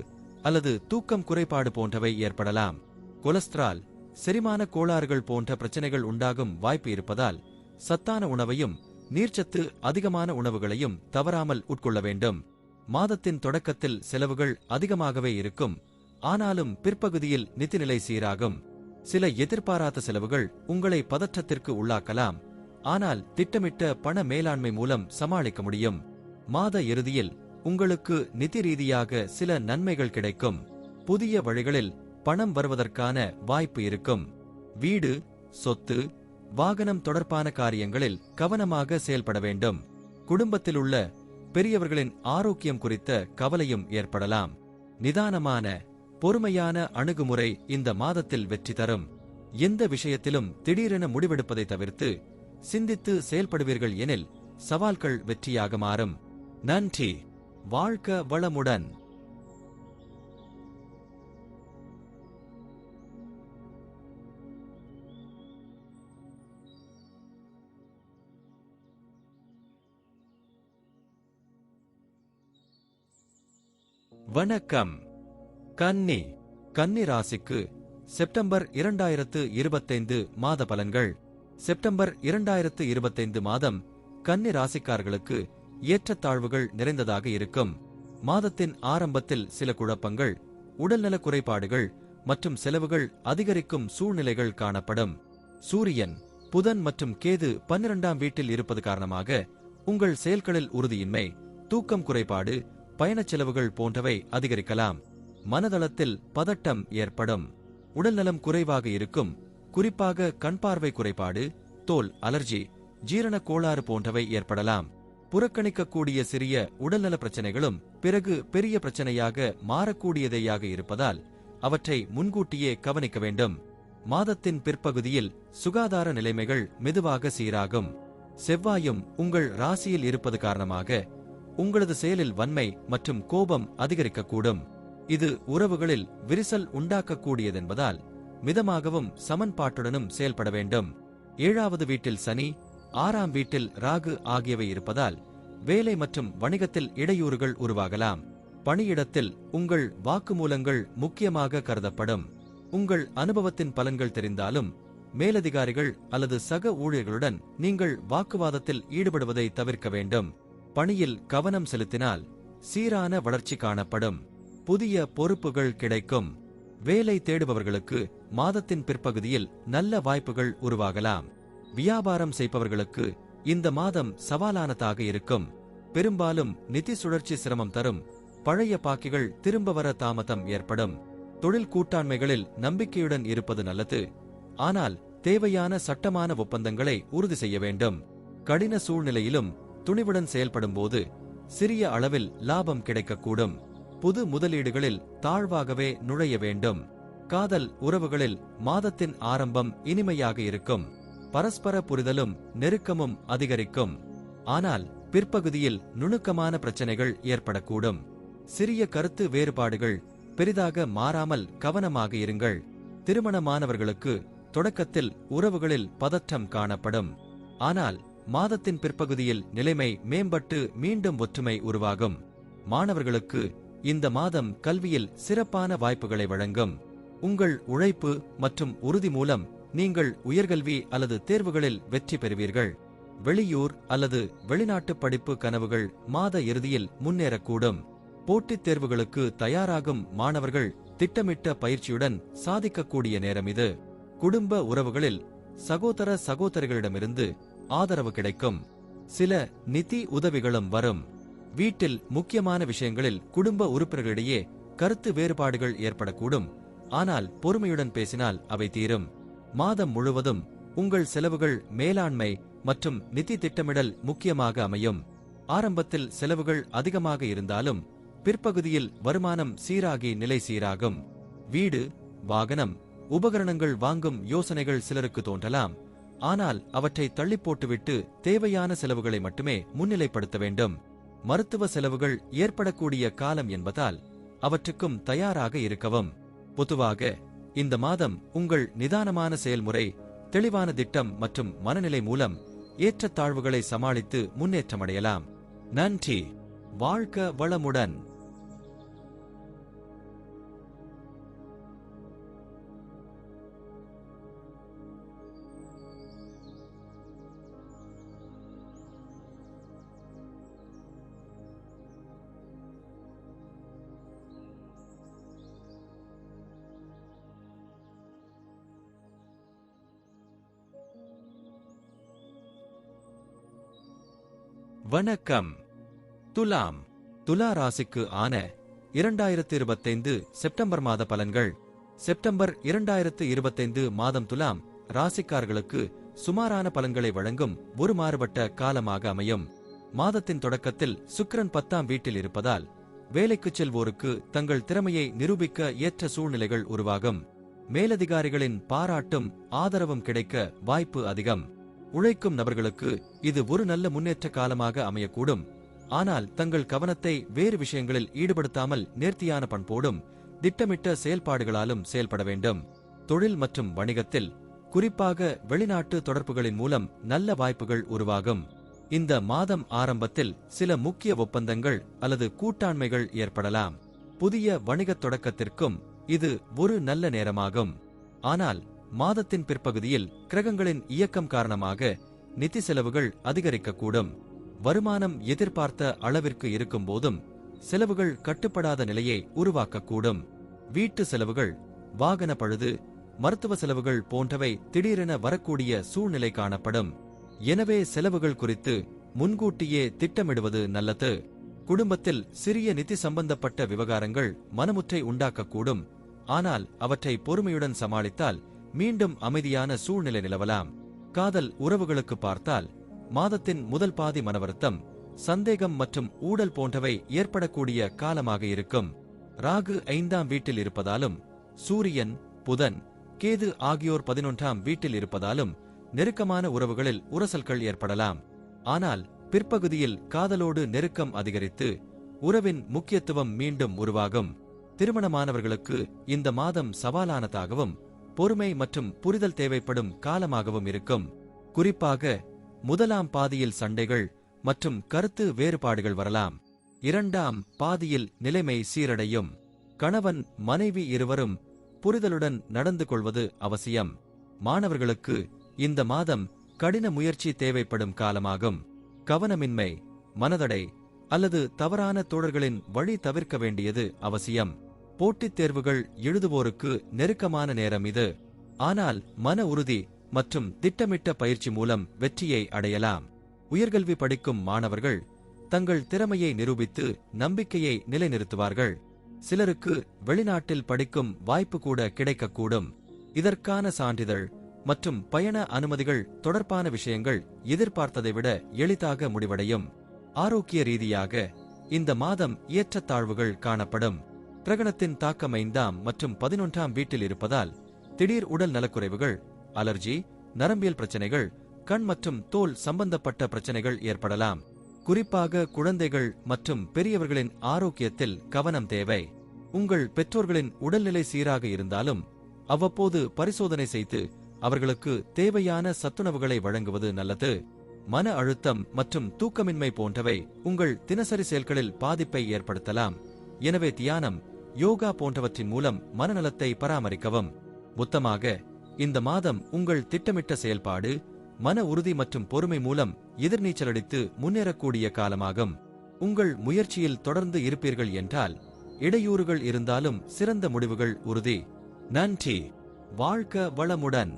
அல்லது தூக்கம் குறைபாடு போன்றவை ஏற்படலாம். கொலஸ்ட்ரால், செரிமான கோளாறுகள் போன்ற பிரச்சனைகள் உண்டாகும் வாய்ப்பு இருப்பதால் சத்தான உணவையும் நீர்ச்சத்து அதிகமான உணவுகளையும் தவறாமல் உட்கொள்ள வேண்டும். மாதத்தின் தொடக்கத்தில் செலவுகள் அதிகமாகவே இருக்கும். ஆனாலும் பிற்பகுதியில் நிதிநிலை சீராகும். சில எதிர்பாராத செலவுகள் உங்களை பதற்றத்திற்கு உள்ளாக்கலாம். ஆனால் திட்டமிட்ட பண மேலாண்மை மூலம் சமாளிக்க முடியும். மாத இறுதியில் உங்களுக்கு நிதி ரீதியாக சில நன்மைகள் கிடைக்கும். புதிய வழிகளில் பணம் வருவதற்கான வாய்ப்பு இருக்கும். வீடு, சொத்து, வாகனம் தொடர்பான காரியங்களில் கவனமாக செயல்பட வேண்டும். குடும்பத்தில் உள்ள பெரியவர்களின் ஆரோக்கியம் குறித்த கவலையும் ஏற்படலாம். நிதானமான பொறுமையான அணுகுமுறை இந்த மாதத்தில் வெற்றி தரும். எந்த விஷயத்திலும் திடீரென முடிவெடுப்பதை தவிர்த்து சிந்தித்து செயல்படுவீர்கள் எனில் சவால்கள் வெற்றியாக மாறும். நன்றி. வாழ்க வளமுடன். வணக்கம். கன்னி. கன்னி ராசிக்கு செப்டம்பர் 2025 மாத பலன்கள். செப்டம்பர் 2025 மாதம் கன்னி ராசிக்காரர்களுக்கு ஏற்றத்தாழ்வுகள் நிறைந்ததாக இருக்கும். மாதத்தின் ஆரம்பத்தில் சில குழப்பங்கள், உடல்நல குறைபாடுகள் மற்றும் செலவுகள் அதிகரிக்கும் சூழ்நிலைகள் காணப்படும். சூரியன், புதன் மற்றும் கேது 12ஆம் வீட்டில் இருப்பது காரணமாக உங்கள் செயல்களில் உறுதியின்மை, தூக்கம் குறைபாடு, பயணச் செலவுகள் போன்றவை அதிகரிக்கலாம். மனதளத்தில் பதட்டம் ஏற்படும். உடல்நலம் குறைவாக இருக்கும். குறிப்பாக கண்பார்வை குறைபாடு, தோல் அலர்ஜி, ஜீரண கோளாறு போன்றவை ஏற்படலாம். புறக்கணிக்கக்கூடிய சிறிய உடல்நல பிரச்சனைகளும் பிறகு பெரிய பிரச்சனையாக மாறக்கூடியதையாக இருப்பதால் அவற்றை முன்கூட்டியே கவனிக்க வேண்டும். மாதத்தின் பிற்பகுதியில் சுகாதார நிலைமைகள் மெதுவாக சீராகும். செவ்வாயும் உங்கள் ராசியில் இருப்பது காரணமாக உங்களது செயலில் வன்மை மற்றும் கோபம் அதிகரிக்கக்கூடும். இது உறவுகளில் விரிசல் உண்டாக்கக்கூடியதென்பதால் மிதமாகவும் சமன்பாட்டுடனும் செயல்பட வேண்டும். 7வது வீட்டில் சனி, 6ஆம் வீட்டில் ராகு ஆகியவை இருப்பதால் வேலை மற்றும் வணிகத்தில் இடையூறுகள் உருவாகலாம். பணியிடத்தில் உங்கள் வாக்குமூலங்கள் முக்கியமாக கருதப்படும். உங்கள் அனுபவத்தின் பலன்கள் தெரிந்தாலும் மேலதிகாரிகள் அல்லது சக ஊழியர்களுடன் நீங்கள் வாக்குவாதத்தில் ஈடுபடுவதை தவிர்க்க வேண்டும். பணியில் கவனம் செலுத்தினால் சீரான வளர்ச்சி காணப்படும். புதிய பொறுப்புகள் கிடைக்கும். வேலை தேடுபவர்களுக்கு மாதத்தின் பிற்பகுதியில் நல்ல வாய்ப்புகள் உருவாகலாம். வியாபாரம் செய்பவர்களுக்கு இந்த மாதம் சவாலானதாக இருக்கும். பெரும்பாலும் நிதி சுழற்சி சிரமம் தரும். பழைய பாக்கிகள் திரும்ப வர தாமதம் ஏற்படும். தொழில் கூட்டாண்மைகளில் நம்பிக்கையுடன் இருப்பது நல்லது. ஆனால் தேவையான சட்டமான ஒப்பந்தங்களை உறுதி செய்ய வேண்டும். கடின சூழ்நிலையிலும் துணிவுடன் செயல்படும்போது சிறிய அளவில் லாபம் கிடைக்கக்கூடும். புது முதலீடுகளில் தாழ்வாகவே நுழைய வேண்டும். காதல் உறவுகளில் மாதத்தின் ஆரம்பம் இனிமையாக இருக்கும். பரஸ்பர புரிதலும் நெருக்கமும் அதிகரிக்கும். ஆனால் பிற்பகுதியில் நுணுக்கமான பிரச்சனைகள் ஏற்படக்கூடும். சிறிய கருத்து வேறுபாடுகள் பெரிதாக மாறாமல் கவனமாக இருங்கள். திருமணமானவர்களுக்கு தொடக்கத்தில் உறவுகளில் பதற்றம் காணப்படும். ஆனால் மாதத்தின் பிற்பகுதியில் நிலைமை மேம்பட்டு மீண்டும் ஒற்றுமை உருவாகும். மாணவர்களுக்கு இந்த மாதம் கல்வியில் சிறப்பான வாய்ப்புகளை வழங்கும். உங்கள் உழைப்பு மற்றும் உறுதி மூலம் நீங்கள் உயர்கல்வி அல்லது தேர்வுகளில் வெற்றி பெறுவீர்கள். வெளியூர் அல்லது வெளிநாட்டு படிப்பு கனவுகள் மாத இறுதியில் முன்னேறக்கூடும். போட்டித் தேர்வுகளுக்கு தயாராகும் மாணவர்கள் திட்டமிட்ட பயிற்சியுடன் சாதிக்கக்கூடிய நேரம் இது. குடும்ப உறவுகளில் சகோதர சகோதரிகளிடமிருந்து ஆதரவு கிடைக்கும். சில நிதி உதவிகளும் வரும். வீட்டில் முக்கியமான விஷயங்களில் குடும்ப உறுப்பினர்களிடையே கருத்து வேறுபாடுகள் ஏற்படக்கூடும். ஆனால் பொறுமையுடன் பேசினால் அவை தீரும். மாதம் முழுவதும் உங்கள் செலவுகள் மேலாண்மை மற்றும் நிதி திட்டமிடல் முக்கியமாக அமையும். ஆரம்பத்தில் செலவுகள் அதிகமாக இருந்தாலும் பிற்பகுதியில் வருமானம் சீராகி நிலை சீராகும். வீடு, வாகனம், உபகரணங்கள் வாங்கும் யோசனைகள் சிலருக்கு தோன்றலாம். ஆனால் அவற்றை தள்ளி போட்டுவிட்டு தேவையான செலவுகளை மட்டுமே முன்னிலைப்படுத்த வேண்டும். மருத்துவ செலவுகள் ஏற்படக்கூடிய காலம் என்பதால் அவற்றுக்கும் தயாராக இருக்கவும். பொதுவாக இந்த மாதம் உங்கள் நிதானமான செயல்முறை, தெளிவான திட்டம் மற்றும் மனநிலை மூலம் ஏற்றத்தாழ்வுகளை சமாளித்து முன்னேற்றமடையலாம். நன்றி. வாழ்க வளமுடன். வணக்கம். துலாம். துலா ராசிக்கு ஆன 2025 செப்டம்பர் மாத பலன்கள். செப்டம்பர் 2025 மாதம் துலாம் ராசிக்காரர்களுக்கு சுமாரான பலன்களை வழங்கும் ஒரு மாறுபட்ட காலமாக அமையும். மாதத்தின் தொடக்கத்தில் சுக்கிரன் 10ஆம் வீட்டில் இருப்பதால் வேலைக்குச் செல்வோருக்கு தங்கள் திறமையை நிரூபிக்க ஏற்ற சூழ்நிலைகள் உருவாகும். மேலதிகாரிகளின் பாராட்டும் ஆதரவும் கிடைக்க வாய்ப்பு அதிகம். உழைக்கும் நபர்களுக்கு இது ஒரு நல்ல முன்னேற்ற காலமாக அமையக்கூடும். ஆனால் தங்கள் கவனத்தை வேறு விஷயங்களில் ஈடுபடுத்தாமல் நேர்த்தியான பண்போடும் திட்டமிட்ட செயல்பாடுகளாலும் செயல்பட வேண்டும். தொழில் மற்றும் வணிகத்தில், குறிப்பாக வெளிநாட்டு தொடர்புகளின் மூலம் நல்ல வாய்ப்புகள் உருவாகும். இந்த மாதம் ஆரம்பத்தில் சில முக்கிய ஒப்பந்தங்கள் அல்லது கூட்டாண்மைகள் ஏற்படலாம். புதிய வணிகத் தொடக்கத்திற்கும் இது ஒரு நல்ல நேரமாகும். ஆனால் மாதத்தின் பிற்பகுதியில் கிரகங்களின் இயக்கம் காரணமாக நிதி செலவுகள் அதிகரிக்கக்கூடும். வருமானம் எதிர்பார்த்த அளவிற்கு இருக்கும் போதும் செலவுகள் கட்டுப்படாத நிலையை உருவாக்கக்கூடும். வீட்டு செலவுகள், வாகன பழுது, மருத்துவ செலவுகள் போன்றவை திடீரென வரக்கூடிய சூழ்நிலை காணப்படும். எனவே செலவுகள் குறித்து முன்கூட்டியே திட்டமிடுவது நல்லது. குடும்பத்தில் சிறிய நிதி சம்பந்தப்பட்ட விவகாரங்கள் மனமுற்றை உண்டாக்கக்கூடும். ஆனால் அவற்றை பொறுமையுடன் சமாளித்தால் மீண்டும் அமைதியான சூழ்நிலை நிலவலாம். காதல் உறவுகளுக்கு பார்த்தால் மாதத்தின் முதல் பாதி மனவருத்தம், சந்தேகம் மற்றும் ஊடல் போன்றவை ஏற்படக்கூடிய காலமாக இருக்கும். ராகு 5ஆம் வீட்டில் இருப்பதாலும் சூரியன், புதன், கேது ஆகியோர் 11ஆம் வீட்டில் இருப்பதாலும் நெருக்கமான உறவுகளில் உரசல்கள் ஏற்படலாம். ஆனால் பிற்பகுதியில் காதலோடு நெருக்கம் அதிகரித்து உறவின் முக்கியத்துவம் மீண்டும் உருவாகும். திருமணமானவர்களுக்கு இந்த மாதம் சவாலானதாகவும் பொறுமை மற்றும் புரிதல் தேவைப்படும் காலமாகவும் இருக்கும். குறிப்பாக முதலாம் பாதியில் சண்டைகள் மற்றும் கருத்து வேறுபாடுகள் வரலாம். 2ஆம் பாதியில் நிலைமை சீரடையும். கணவன், மனைவி இருவரும் புரிதலுடன் நடந்து கொள்வது அவசியம். மாணவர்களுக்கு இந்த மாதம் கடின முயற்சி தேவைப்படும் காலமாகும். கவனமின்மை, மனதடை அல்லது தவறான தோழர்களின் வழி தவிர்க்க வேண்டியது அவசியம். போட்டித் தேர்வுகள் எழுதுவோருக்கு நெருக்கமான நேரம் இது. ஆனால் மன உறுதி மற்றும் திட்டமிட்ட பயிற்சி மூலம் வெற்றியை அடையலாம். உயர்கல்வி படிக்கும் மாணவர்கள் தங்கள் திறமையை நிரூபித்து நம்பிக்கையை நிலைநிறுத்துவார்கள். சிலருக்கு வெளிநாட்டில் படிக்கும் வாய்ப்பு கூட கிடைக்கக்கூடும். இதற்கான சான்றிதழ் மற்றும் பயண அனுமதிகள் தொடர்பான விஷயங்கள் எதிர்பார்த்ததை விட எளிதாக முடிவடையும். ஆரோக்கிய ரீதியாக இந்த மாதம் ஏற்றத்தாழ்வுகள் காணப்படும். கிரகணத்தின் தாக்கம் 5ஆம் மற்றும் 11ஆம் வீட்டில் இருப்பதால் திடீர் உடல் நலக்குறைவுகள், அலர்ஜி, நரம்பியல் பிரச்சனைகள், கண் மற்றும் தோல் சம்பந்தப்பட்ட பிரச்சனைகள் ஏற்படலாம். குறிப்பாக குழந்தைகள் மற்றும் பெரியவர்களின் ஆரோக்கியத்தில் கவனம் தேவை. உங்கள் பெற்றோர்களின் உடல்நிலை சீராக இருந்தாலும் அவ்வப்போது பரிசோதனை செய்து அவர்களுக்கு தேவையான சத்துணவுகளை வழங்குவது நல்லது. மன அழுத்தம் மற்றும் தூக்கமின்மை போன்றவை உங்கள் தினசரி செயல்களில் பாதிப்பை ஏற்படுத்தலாம். எனவே தியானம், யோகா போன்றவற்றின் மூலம் மனநலத்தை பராமரிக்கவும். மொத்தமாக இந்த மாதம் உங்கள் திட்டமிட்ட செயல்பாடு, மன உறுதி மற்றும் பொறுமை மூலம் எதிர்நீச்சலடித்து முன்னேறக்கூடிய காலமாகும். உங்கள் முயற்சியில் தொடர்ந்து இருப்பீர்கள் என்றால் இடையூறுகள் இருந்தாலும் சிறந்த முடிவுகள் உறுதி. நன்றி. வாழ்க வளமுடன்.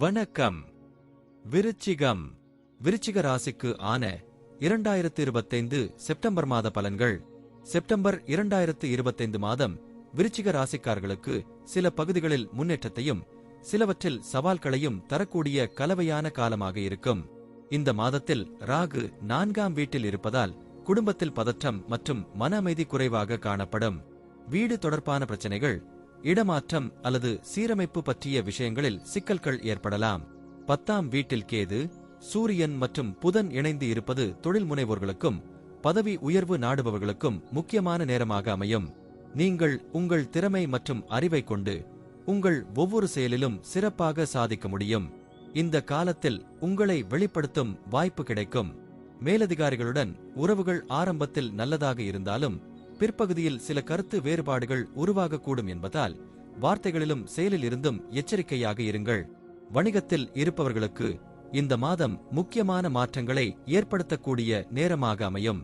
வணக்கம். விருச்சிகம். விருச்சிக ராசிக்கு ஆன 2025 செப்டம்பர் மாத பலன்கள். செப்டம்பர் 2025 மாதம் விருச்சிக ராசிக்காரர்களுக்கு சில பகுதிகளில் முன்னேற்றத்தையும் சிலவற்றில் சவால்களையும் தரக்கூடிய கலவையான காலமாக இருக்கும். இந்த மாதத்தில் ராகு 4ஆம் வீட்டில் இருப்பதால் குடும்பத்தில் பதற்றம் மற்றும் மன அமைதி குறைவாக காணப்படும். வீடு தொடர்பான பிரச்சனைகள், இடமாற்றம் அல்லது சீரமைப்பு பற்றிய விஷயங்களில் சிக்கல்கள் ஏற்படலாம். 10ஆம் வீட்டில் கேது, சூரியன் மற்றும் புதன் இணைந்து இருப்பது தொழில் முனைவோர்களுக்கும் பதவி உயர்வு நாடுபவர்களுக்கும் முக்கியமான நேரமாக அமையும். நீங்கள் உங்கள் திறமை மற்றும் அறிவை கொண்டு உங்கள் ஒவ்வொரு செயலிலும் சிறப்பாக சாதிக்க முடியும். இந்த காலத்தில் உங்களை வெளிப்படுத்தும் வாய்ப்பு கிடைக்கும். மேலதிகாரிகளுடன் உறவுகள் ஆரம்பத்தில் நல்லதாக இருந்தாலும் பிற்பகுதியில் சில கருத்து வேறுபாடுகள் உருவாகக்கூடும் என்பதால் வார்த்தைகளிலும் செயலில் இருந்தும் எச்சரிக்கையாக இருங்கள். வணிகத்தில் இருப்பவர்களுக்கு இந்த மாதம் முக்கியமான மாற்றங்களை ஏற்படுத்தக்கூடிய நேரமாக அமையும்.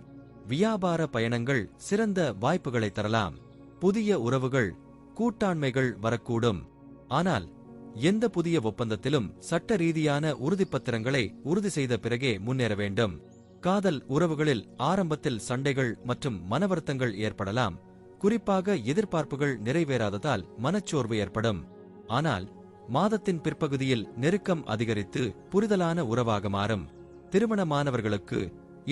வியாபார பயணங்கள் சிறந்த வாய்ப்புகளை தரலாம். புதிய உறவுகள், கூட்டாண்மைகள் வரக்கூடும். ஆனால் எந்த புதிய ஒப்பந்தத்திலும் சட்ட ரீதியான உறுதிப்பத்திரங்களை உறுதி செய்த பிறகே முன்னேற வேண்டும். காதல் உறவுகளில் ஆரம்பத்தில் சண்டைகள் மற்றும் மனவருத்தங்கள் ஏற்படலாம். குறிப்பாக எதிர்பார்ப்புகள் நிறைவேறாததால் மனச்சோர்வு ஏற்படும். ஆனால் மாதத்தின் பிற்பகுதியில் நெருக்கம் அதிகரித்து புரிதலான உறவாக மாறும். திருமணமானவர்களுக்கு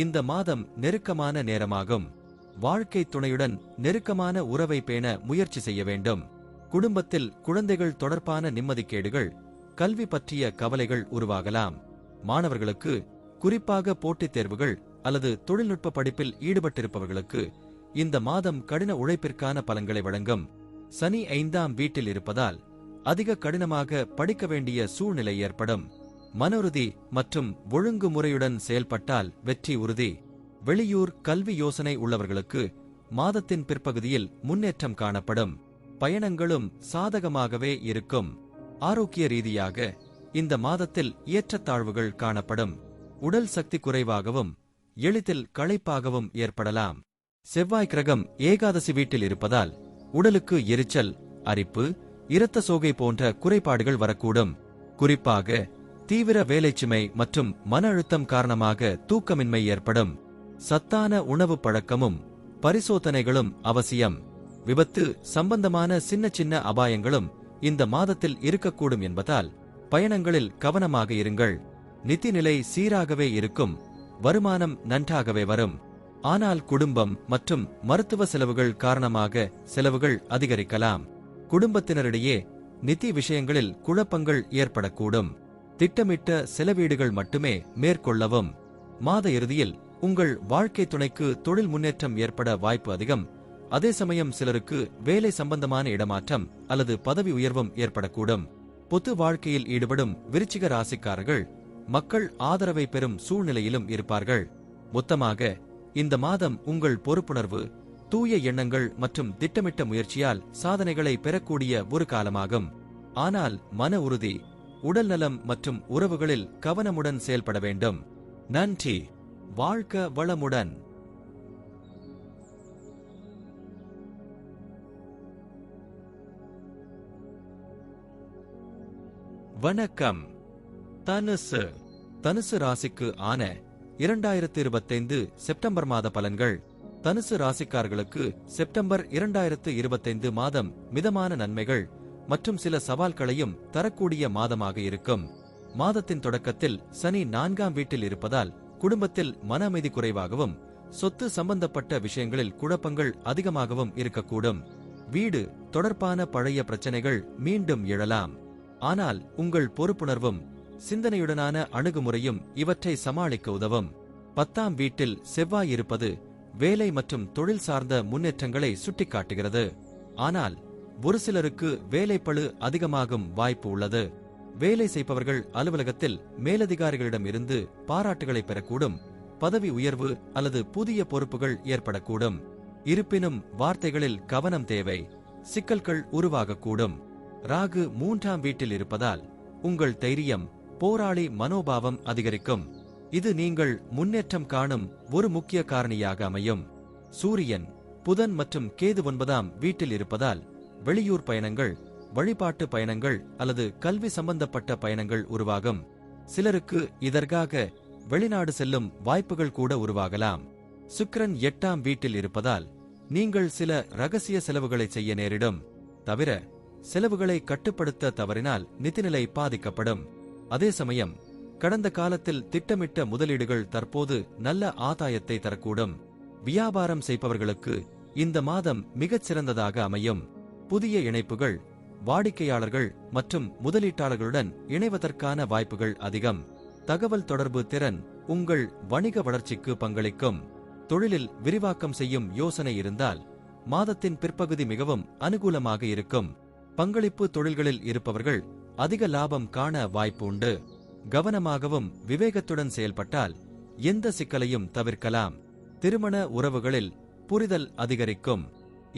இந்த மாதம் நெருக்கமான நேரமாகும். வாழ்க்கை துணையுடன் நெருக்கமான உறவை பேண முயற்சி செய்ய வேண்டும். குடும்பத்தில் குழந்தைகள் தொடர்பான நிம்மதிக்கேடுகள், கல்வி பற்றிய கவலைகள் உருவாகலாம். மாணவர்களுக்கு, குறிப்பாக போட்டித் தேர்வுகள் அல்லது தொழில்நுட்ப படிப்பில் ஈடுபட்டிருப்பவர்களுக்கு இந்த மாதம் கடின உழைப்பிற்கான பலன்களை வழங்கும். சனி 5ஆம் வீட்டில் இருப்பதால் அதிக கடினமாக படிக்க வேண்டிய சூழ்நிலை ஏற்படும். மனோருதி மற்றும் ஒழுங்குமுறையுடன் செயல்பட்டால் வெற்றி உறுதி. வெளியூர் கல்வி யோசனை உள்ளவர்களுக்கு மாதத்தின் பிற்பகுதியில் முன்னேற்றம் காணப்படும். பயணங்களும் சாதகமாகவே இருக்கும். ஆரோக்கிய ரீதியாக இந்த மாதத்தில் ஏற்றத்தாழ்வுகள் காணப்படும். உடல் சக்தி குறைவாகவும் எளிதில் களைப்பாகவும் ஏற்படலாம். செவ்வாய் கிரகம் ஏகாதசி வீட்டில் இருப்பதால் உடலுக்கு எரிச்சல், அரிப்பு, இரத்த சோகை போன்ற குறைபாடுகள் வரக்கூடும். குறிப்பாக தீவிர வேலைச்சுமை மற்றும் மன அழுத்தம் காரணமாக தூக்கமின்மை ஏற்படும். சத்தான உணவு பழக்கமும் பரிசோதனைகளும் அவசியம். விபத்து சம்பந்தமான சின்ன சின்ன அபாயங்களும் இந்த மாதத்தில் இருக்கக்கூடும் என்பதால் பயணங்களில் கவனமாக இருங்கள். நிதிநிலை சீராகவே இருக்கும். வருமானம் நன்றாகவே வரும். ஆனால் குடும்பம் மற்றும் மருத்துவ செலவுகள் காரணமாக செலவுகள் அதிகரிக்கலாம். குடும்பத்தினரிடையே நிதி விஷயங்களில் குழப்பங்கள் ஏற்படக்கூடும். திட்டமிட்ட செலவீடுகள் மட்டுமே மேற்கொள்ளவும். மாத இறுதியில் உங்கள் வாழ்க்கை துணைக்கு தொழில் முன்னேற்றம் ஏற்பட வாய்ப்பு அதிகம். அதே சமயம் சிலருக்கு வேலை சம்பந்தமான இடமாற்றம் அல்லது பதவி உயர்வும் ஏற்படக்கூடும். பொது வாழ்க்கையில் ஈடுபடும் விருச்சிக ராசிக்காரர்கள் மக்கள் ஆதரவை பெறும் சூழ்நிலையிலும் இருப்பார்கள். மொத்தமாக இந்த மாதம் உங்கள் பொறுப்புணர்வு, தூய எண்ணங்கள் மற்றும் திட்டமிட்ட முயற்சியால் சாதனைகளை பெறக்கூடிய ஒரு காலமாகும். ஆனால் மன உறுதி, உடல்நலம் மற்றும் உறவுகளில் கவனமுடன் செயல்பட வேண்டும். நன்றி. வாழ்க வளமுடன். வணக்கம். தனுசு. தனுசு ராசிக்கு ஆன 2025 செப்டம்பர் மாத பலன்கள். தனுசு ராசிக்காரர்களுக்கு செப்டம்பர் 2025 மாதம் மிதமான நன்மைகள் மற்றும் சில சவால்களையும் தரக்கூடிய மாதமாக இருக்கும். மாதத்தின் தொடக்கத்தில் சனி 4ஆம் வீட்டில் இருப்பதால் குடும்பத்தில் மன அமைதி குறைவாகவும் சொத்து சம்பந்தப்பட்ட விஷயங்களில் குழப்பங்கள் அதிகமாகவும் இருக்கக்கூடும். வீடு தொடர்பான பழைய பிரச்சனைகள் மீண்டும் எழலாம். ஆனால் உங்கள் பொறுப்புணர்வும் சிந்தனையுடனான அணுகுமுறையும் இவற்றை சமாளிக்க உதவும். 10ஆம் வீட்டில் செவ்வாய் இருப்பது வேலை மற்றும் தொழில் சார்ந்த முன்னேற்றங்களை சுட்டிக்காட்டுகிறது. ஆனால் ஒரு சிலருக்கு வேலைப்பளு அதிகமாகும் வாய்ப்பு உள்ளது. வேலை செய்பவர்கள் அலுவலகத்தில் மேலதிகாரிகளிடம் இருந்து பாராட்டுகளை பெறக்கூடும். பதவி உயர்வு அல்லது புதிய பொறுப்புகள் ஏற்படக்கூடும். இருப்பினும் வார்த்தைகளில் கவனம் தேவை. சிக்கல்கள் உருவாகக்கூடும். ராகு 3ஆம் வீட்டில் இருப்பதால் உங்கள் தைரியம், போராளி மனோபாவம் அதிகரிக்கும். இது நீங்கள் முன்னேற்றம் காணும் ஒரு முக்கிய காரணியாக அமையும். சூரியன், புதன் மற்றும் கேது 9ஆம் வீட்டில் இருப்பதால் வெளியூர் பயணங்கள், வழிபாட்டு பயணங்கள் அல்லது கல்வி சம்பந்தப்பட்ட பயணங்கள் உருவாகும். சிலருக்கு இதற்காக வெளிநாடு செல்லும் வாய்ப்புகள் கூட உருவாகலாம். சுக்கிரன் 8ஆம் வீட்டில் இருப்பதால் நீங்கள் சில ரகசிய செலவுகளை செய்ய நேரிடும். தவிர செலவுகளை கட்டுப்படுத்த தவறினால் நிதிநிலை பாதிக்கப்படும். அதே சமயம் கடந்த காலத்தில் திட்டமிட்ட முதலீடுகள் தற்போது நல்ல ஆதாயத்தை தரக்கூடும். வியாபாரம் செய்பவர்களுக்கு இந்த மாதம் மிகச் சிறந்ததாக அமையும். புதிய இணைப்புகள், வாடிக்கையாளர்கள் மற்றும் முதலீட்டாளர்களுடன் இணைவதற்கான வாய்ப்புகள் அதிகம். தகவல் தொடர்பு திறன் உங்கள் வணிக வளர்ச்சிக்கு பங்களிக்கும். தொழிலில் விரிவாக்கம் செய்யும் யோசனை இருந்தால் மாதத்தின் பிற்பகுதி மிகவும் அனுகூலமாக இருக்கும். பங்களிப்பு தொழில்களில் இருப்பவர்கள் அதிக லாபம் காண வாய்ப்பு உண்டு. கவனமாகவும் விவேகத்துடன் செயல்பட்டால் எந்த சிக்கலையும் தவிர்க்கலாம். திருமண உறவுகளில் புரிதல் அதிகரிக்கும்.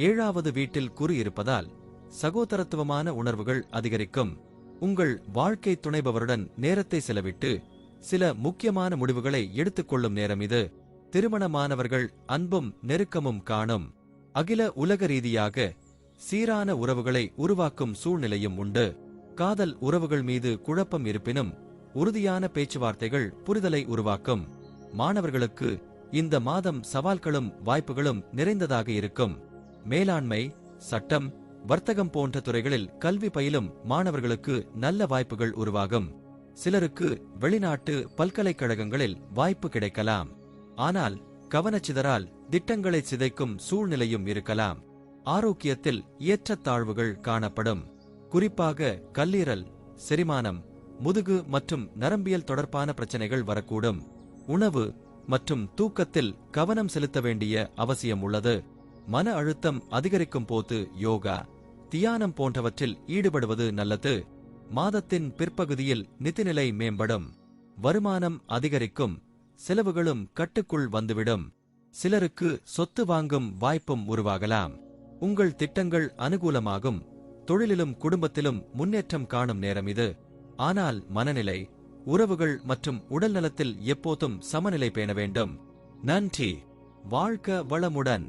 7வது வீட்டில் குரு இருப்பதால் சகோதரத்துவமான உணர்வுகள் அதிகரிக்கும். உங்கள் வாழ்க்கை துணைபவருடன் நேரத்தை செலவிட்டு சில முக்கியமான முடிவுகளை எடுத்துக்கொள்ளும் நேரம் இது. திருமணமானவர்கள் அன்பும் நெருக்கமும் காணும். அகில உலக ரீதியாக சீரான உறவுகளை உருவாக்கும் சூழ்நிலையும் உண்டு. காதல் உறவுகள் மீது குழப்பம் இருப்பினும் உறுதியான பேச்சுவார்த்தைகள் புரிதலை உருவாக்கும். மாணவர்களுக்கு இந்த மாதம் சவால்களும் வாய்ப்புகளும் நிறைந்ததாக இருக்கும். மேலாண்மை, சட்டம், வர்த்தகம் போன்ற துறைகளில் கல்வி பயிலும் மாணவர்களுக்கு நல்ல வாய்ப்புகள் உருவாகும். சிலருக்கு வெளிநாட்டு பல்கலைக்கழகங்களில் வாய்ப்பு கிடைக்கலாம். ஆனால் கவனச்சிதறால் திட்டங்களை சிதைக்கும் சூழ்நிலையும் இருக்கலாம். ஆரோக்கியத்தில் ஏற்றத்தாழ்வுகள் காணப்படும். குறிப்பாக கல்லீரல், செரிமானம், முதுகு மற்றும் நரம்பியல் தொடர்பான பிரச்சனைகள் வரக்கூடும். உணவு மற்றும் தூக்கத்தில் கவனம் செலுத்த வேண்டிய அவசியம் உள்ளது. மன அழுத்தம் அதிகரிக்கும் போது யோகா, தியானம் போன்றவற்றில் ஈடுபடுவது நல்லது. மாதத்தின் பிற்பகுதியில் நிதிநிலை மேம்படும். வருமானம் அதிகரிக்கும். செலவுகளும் கட்டுக்குள் வந்துவிடும். சிலருக்கு சொத்து வாங்கும் வாய்ப்பும் உருவாகலாம். உங்கள் திட்டங்கள் அனுகூலமாகும். தொழிலிலும் குடும்பத்திலும் முன்னேற்றம் காணும் நேரம் இது. ஆனால் மனநிலை, உறவுகள் மற்றும் உடல் நலத்தில் எப்போதும் சமநிலை பேண வேண்டும். நன்றி. வாழ்க வளமுடன்.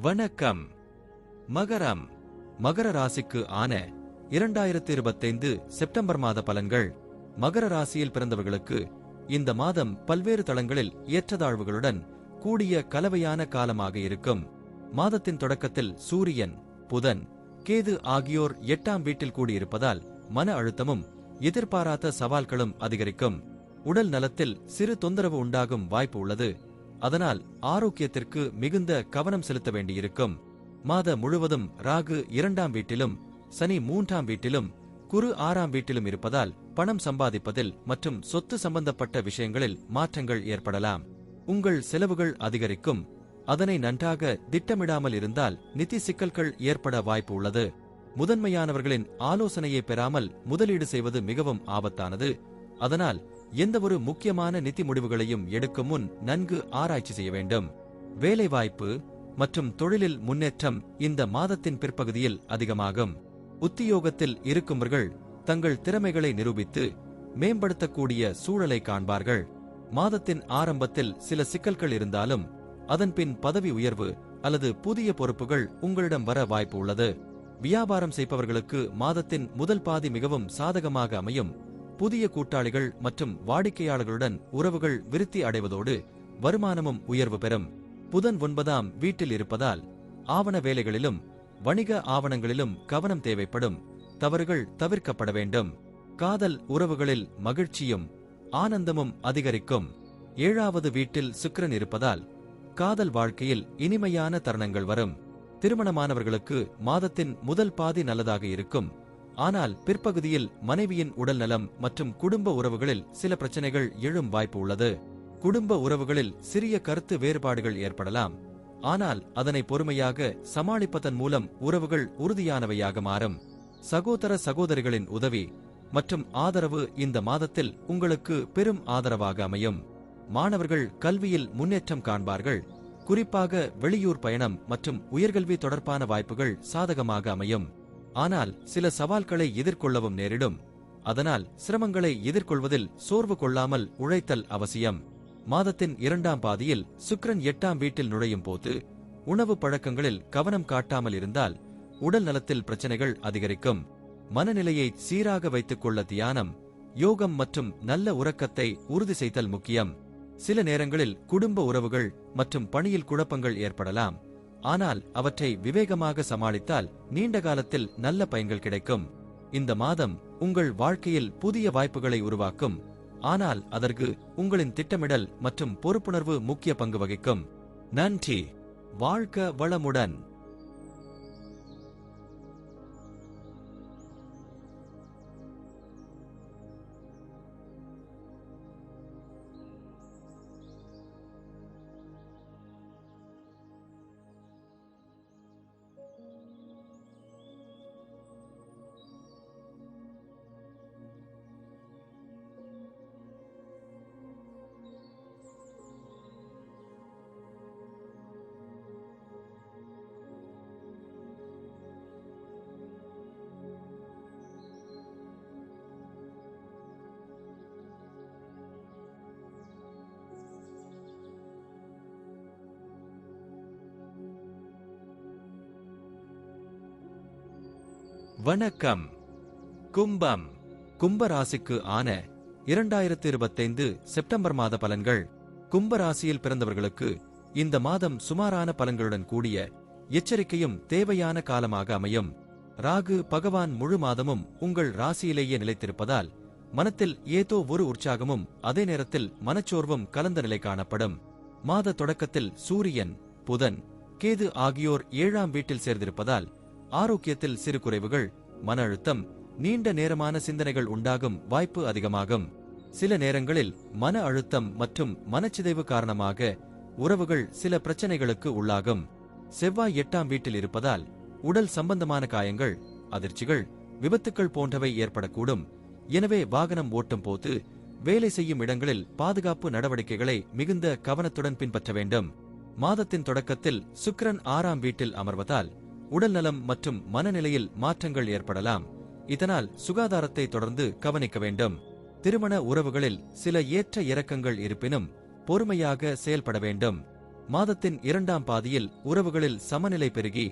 வணக்கம். மகரம். மகர ராசிக்கு ஆன 2025 செப்டம்பர் மாத பலன்கள். மகர ராசியில் பிறந்தவர்களுக்கு இந்த மாதம் பல்வேறு தளங்களில் ஏற்றத்தாழ்வுகளுடன் கூடிய கலவையான காலமாக இருக்கும். மாதத்தின் தொடக்கத்தில் சூரியன், புதன், கேது ஆகியோர் 8ஆம் வீட்டில் கூடியிருப்பதால் மன அழுத்தமும் எதிர்பாராத சவால்களும் அதிகரிக்கும். உடல் நலத்தில் சிறு தொந்தரவு உண்டாகும் வாய்ப்பு உள்ளது. அதனால் ஆரோக்கியத்திற்கு மிகுந்த கவனம் செலுத்த வேண்டியிருக்கும். மாத முழுவதும் ராகு 2ஆம் வீட்டிலும் சனி 3ஆம் வீட்டிலும் குரு 6ஆம் வீட்டிலும் இருப்பதால் பணம் சம்பாதிப்பதில் மற்றும் சொத்து சம்பந்தப்பட்ட விஷயங்களில் மாற்றங்கள் ஏற்படலாம். உங்கள் செலவுகள் அதிகரிக்கும். அதனை நன்றாக திட்டமிடாமல் இருந்தால் நிதி சிக்கல்கள் ஏற்பட வாய்ப்பு உள்ளது. முதன்மையானவர்களின் ஆலோசனையை பெறாமல் முதலீடு செய்வது மிகவும் ஆபத்தானது. அதனால் எந்தவொரு முக்கியமான நிதி முடிவுகளையும் எடுக்கும் முன் நன்கு ஆராய்ச்சி செய்ய வேண்டும். வேலைவாய்ப்பு மற்றும் தொழிலில் முன்னேற்றம் இந்த மாதத்தின் பிற்பகுதியில் அதிகமாகும். உத்தியோகத்தில் இருக்கும்பவர்கள் தங்கள் திறமைகளை நிரூபித்து மேம்படுத்தக்கூடிய சூழலை காண்பார்கள். மாதத்தின் ஆரம்பத்தில் சில சிக்கல்கள் இருந்தாலும் அதன்பின் பதவி உயர்வு அல்லது புதிய பொறுப்புகள் உங்களிடம் வர வாய்ப்பு உள்ளது. வியாபாரம் செய்பவர்களுக்கு மாதத்தின் முதல் பாதி மிகவும் சாதகமாக அமையும். புதிய கூட்டாளிகள் மற்றும் வாடிக்கையாளர்களுடன் உறவுகள் விருத்தி அடைவதோடு வருமானமும் உயர்வு பெறும். புதன் 9ஆம் வீட்டில் இருப்பதால் ஆவண வேலைகளிலும் வணிக ஆவணங்களிலும் கவனம் தேவைப்படும். தவறுகள் தவிர்க்கப்பட வேண்டும். காதல் உறவுகளில் மகிழ்ச்சியும் ஆனந்தமும் அதிகரிக்கும். 7ஆவது வீட்டில் சுக்கிரன் இருப்பதால் காதல் வாழ்க்கையில் இனிமையான தருணங்கள் வரும். திருமணமானவர்களுக்கு மாதத்தின் முதல் பாதி நல்லதாக இருக்கும். ஆனால் பிற்பகுதியில் மனைவியின் உடல் நலம் மற்றும் குடும்ப உறவுகளில் சில பிரச்சனைகள் எழும் வாய்ப்பு உள்ளது. குடும்ப உறவுகளில் சிறிய கருத்து வேறுபாடுகள் ஏற்படலாம். ஆனால் அதனை பொறுமையாக சமாளிப்பதன் மூலம் உறவுகள் உறுதியானவையாக மாறும். சகோதர சகோதரிகளின் உதவி மற்றும் ஆதரவு இந்த மாதத்தில் உங்களுக்கு பெரும் ஆதரவாக அமையும். மாணவர்கள் கல்வியில் முன்னேற்றம் காண்பார்கள். குறிப்பாக வெளியூர் பயணம் மற்றும் உயர்கல்வி தொடர்பான வாய்ப்புகள் சாதகமாக அமையும். ஆனால் சில சவால்களை எதிர்கொள்ளவும் நேரிடும். அதனால் சிரமங்களை எதிர்கொள்வதில் சோர்வு கொள்ளாமல் உழைத்தல் அவசியம். மாதத்தின் 2ஆம் பாதியில் சுக்கிரன் 8ஆம் வீட்டில் நுழையும் போது உணவு பழக்கங்களில் கவனம் காட்டாமல் இருந்தால் உடல் நலத்தில் பிரச்சனைகள் அதிகரிக்கும். மனநிலையை சீராக வைத்துக் கொள்ள தியானம், யோகம் மற்றும் நல்ல உறக்கத்தை உறுதி செய்தல் முக்கியம். சில நேரங்களில் குடும்ப உறவுகள் மற்றும் பணியில் குழப்பங்கள் ஏற்படலாம். ஆனால் அவற்றை விவேகமாக சமாளித்தால் நீண்ட காலத்தில் நல்ல பயன்கள் கிடைக்கும். இந்த மாதம் உங்கள் வாழ்க்கையில் புதிய வாய்ப்புகளை உருவாக்கும். ஆனால் அதற்கு உங்களின் திட்டமிடல் மற்றும் பொறுப்புணர்வு முக்கிய பங்கு வகிக்கும். நன்றி. வாழ்க வளமுடன். வணக்கம். கும்பம். கும்ப ராசிக்கு ஆன 2025 செப்டம்பர் மாத பலன்கள். கும்ப ராசியில் பிறந்தவர்களுக்கு இந்த மாதம் சுமாரான பலன்களுடன் கூடிய எச்சரிக்கையும் தேவையான காலமாக அமையும். ராகு பகவான் முழு மாதமும் உங்கள் ராசியிலேயே நிலைத்திருப்பதால் மனத்தில் ஏதோ ஒரு உற்சாகமும் அதே நேரத்தில் மனச்சோர்வும் கலந்த நிலை காணப்படும். மாத தொடக்கத்தில் சூரியன், புதன், கேது ஆகியோர் 7ஆம் வீட்டில் சேர்ந்திருப்பதால் ஆரோக்கியத்தில் சிறு குறைவுகள், மன அழுத்தம், நீண்ட நேரமான சிந்தனைகள் உண்டாகும் வாய்ப்பு அதிகமாகும். சில நேரங்களில் மன அழுத்தம் மற்றும் மனச்சிதைவு காரணமாக உறவுகள் சில பிரச்சனைகளுக்கு உள்ளாகும். செவ்வாய் 8ஆம் வீட்டில் இருப்பதால் உடல் சம்பந்தமான காயங்கள், அதிர்ச்சிகள், விபத்துக்கள் போன்றவை ஏற்படக்கூடும். எனவே வாகனம் ஓட்டும் போது, வேலை செய்யும் இடங்களில் பாதுகாப்பு நடவடிக்கைகளை மிகுந்த கவனத்துடன் பின்பற்ற வேண்டும். மாதத்தின் தொடக்கத்தில் சுக்கிரன் 6ஆம் வீட்டில் அமர்வதால் உடல்நலம் மற்றும் மனநிலையில் மாற்றங்கள் ஏற்படலாம். இதனால் சுகாதாரத்தை தொடர்ந்து கவனிக்க வேண்டும். திருமண உறவுகளில் சில ஏற்ற இறக்கங்கள் இருப்பினும் பொறுமையாக செயல்பட வேண்டும். மாதத்தின் 2ஆம் பாதியில் உறவுகளில் சமநிலை பெருகி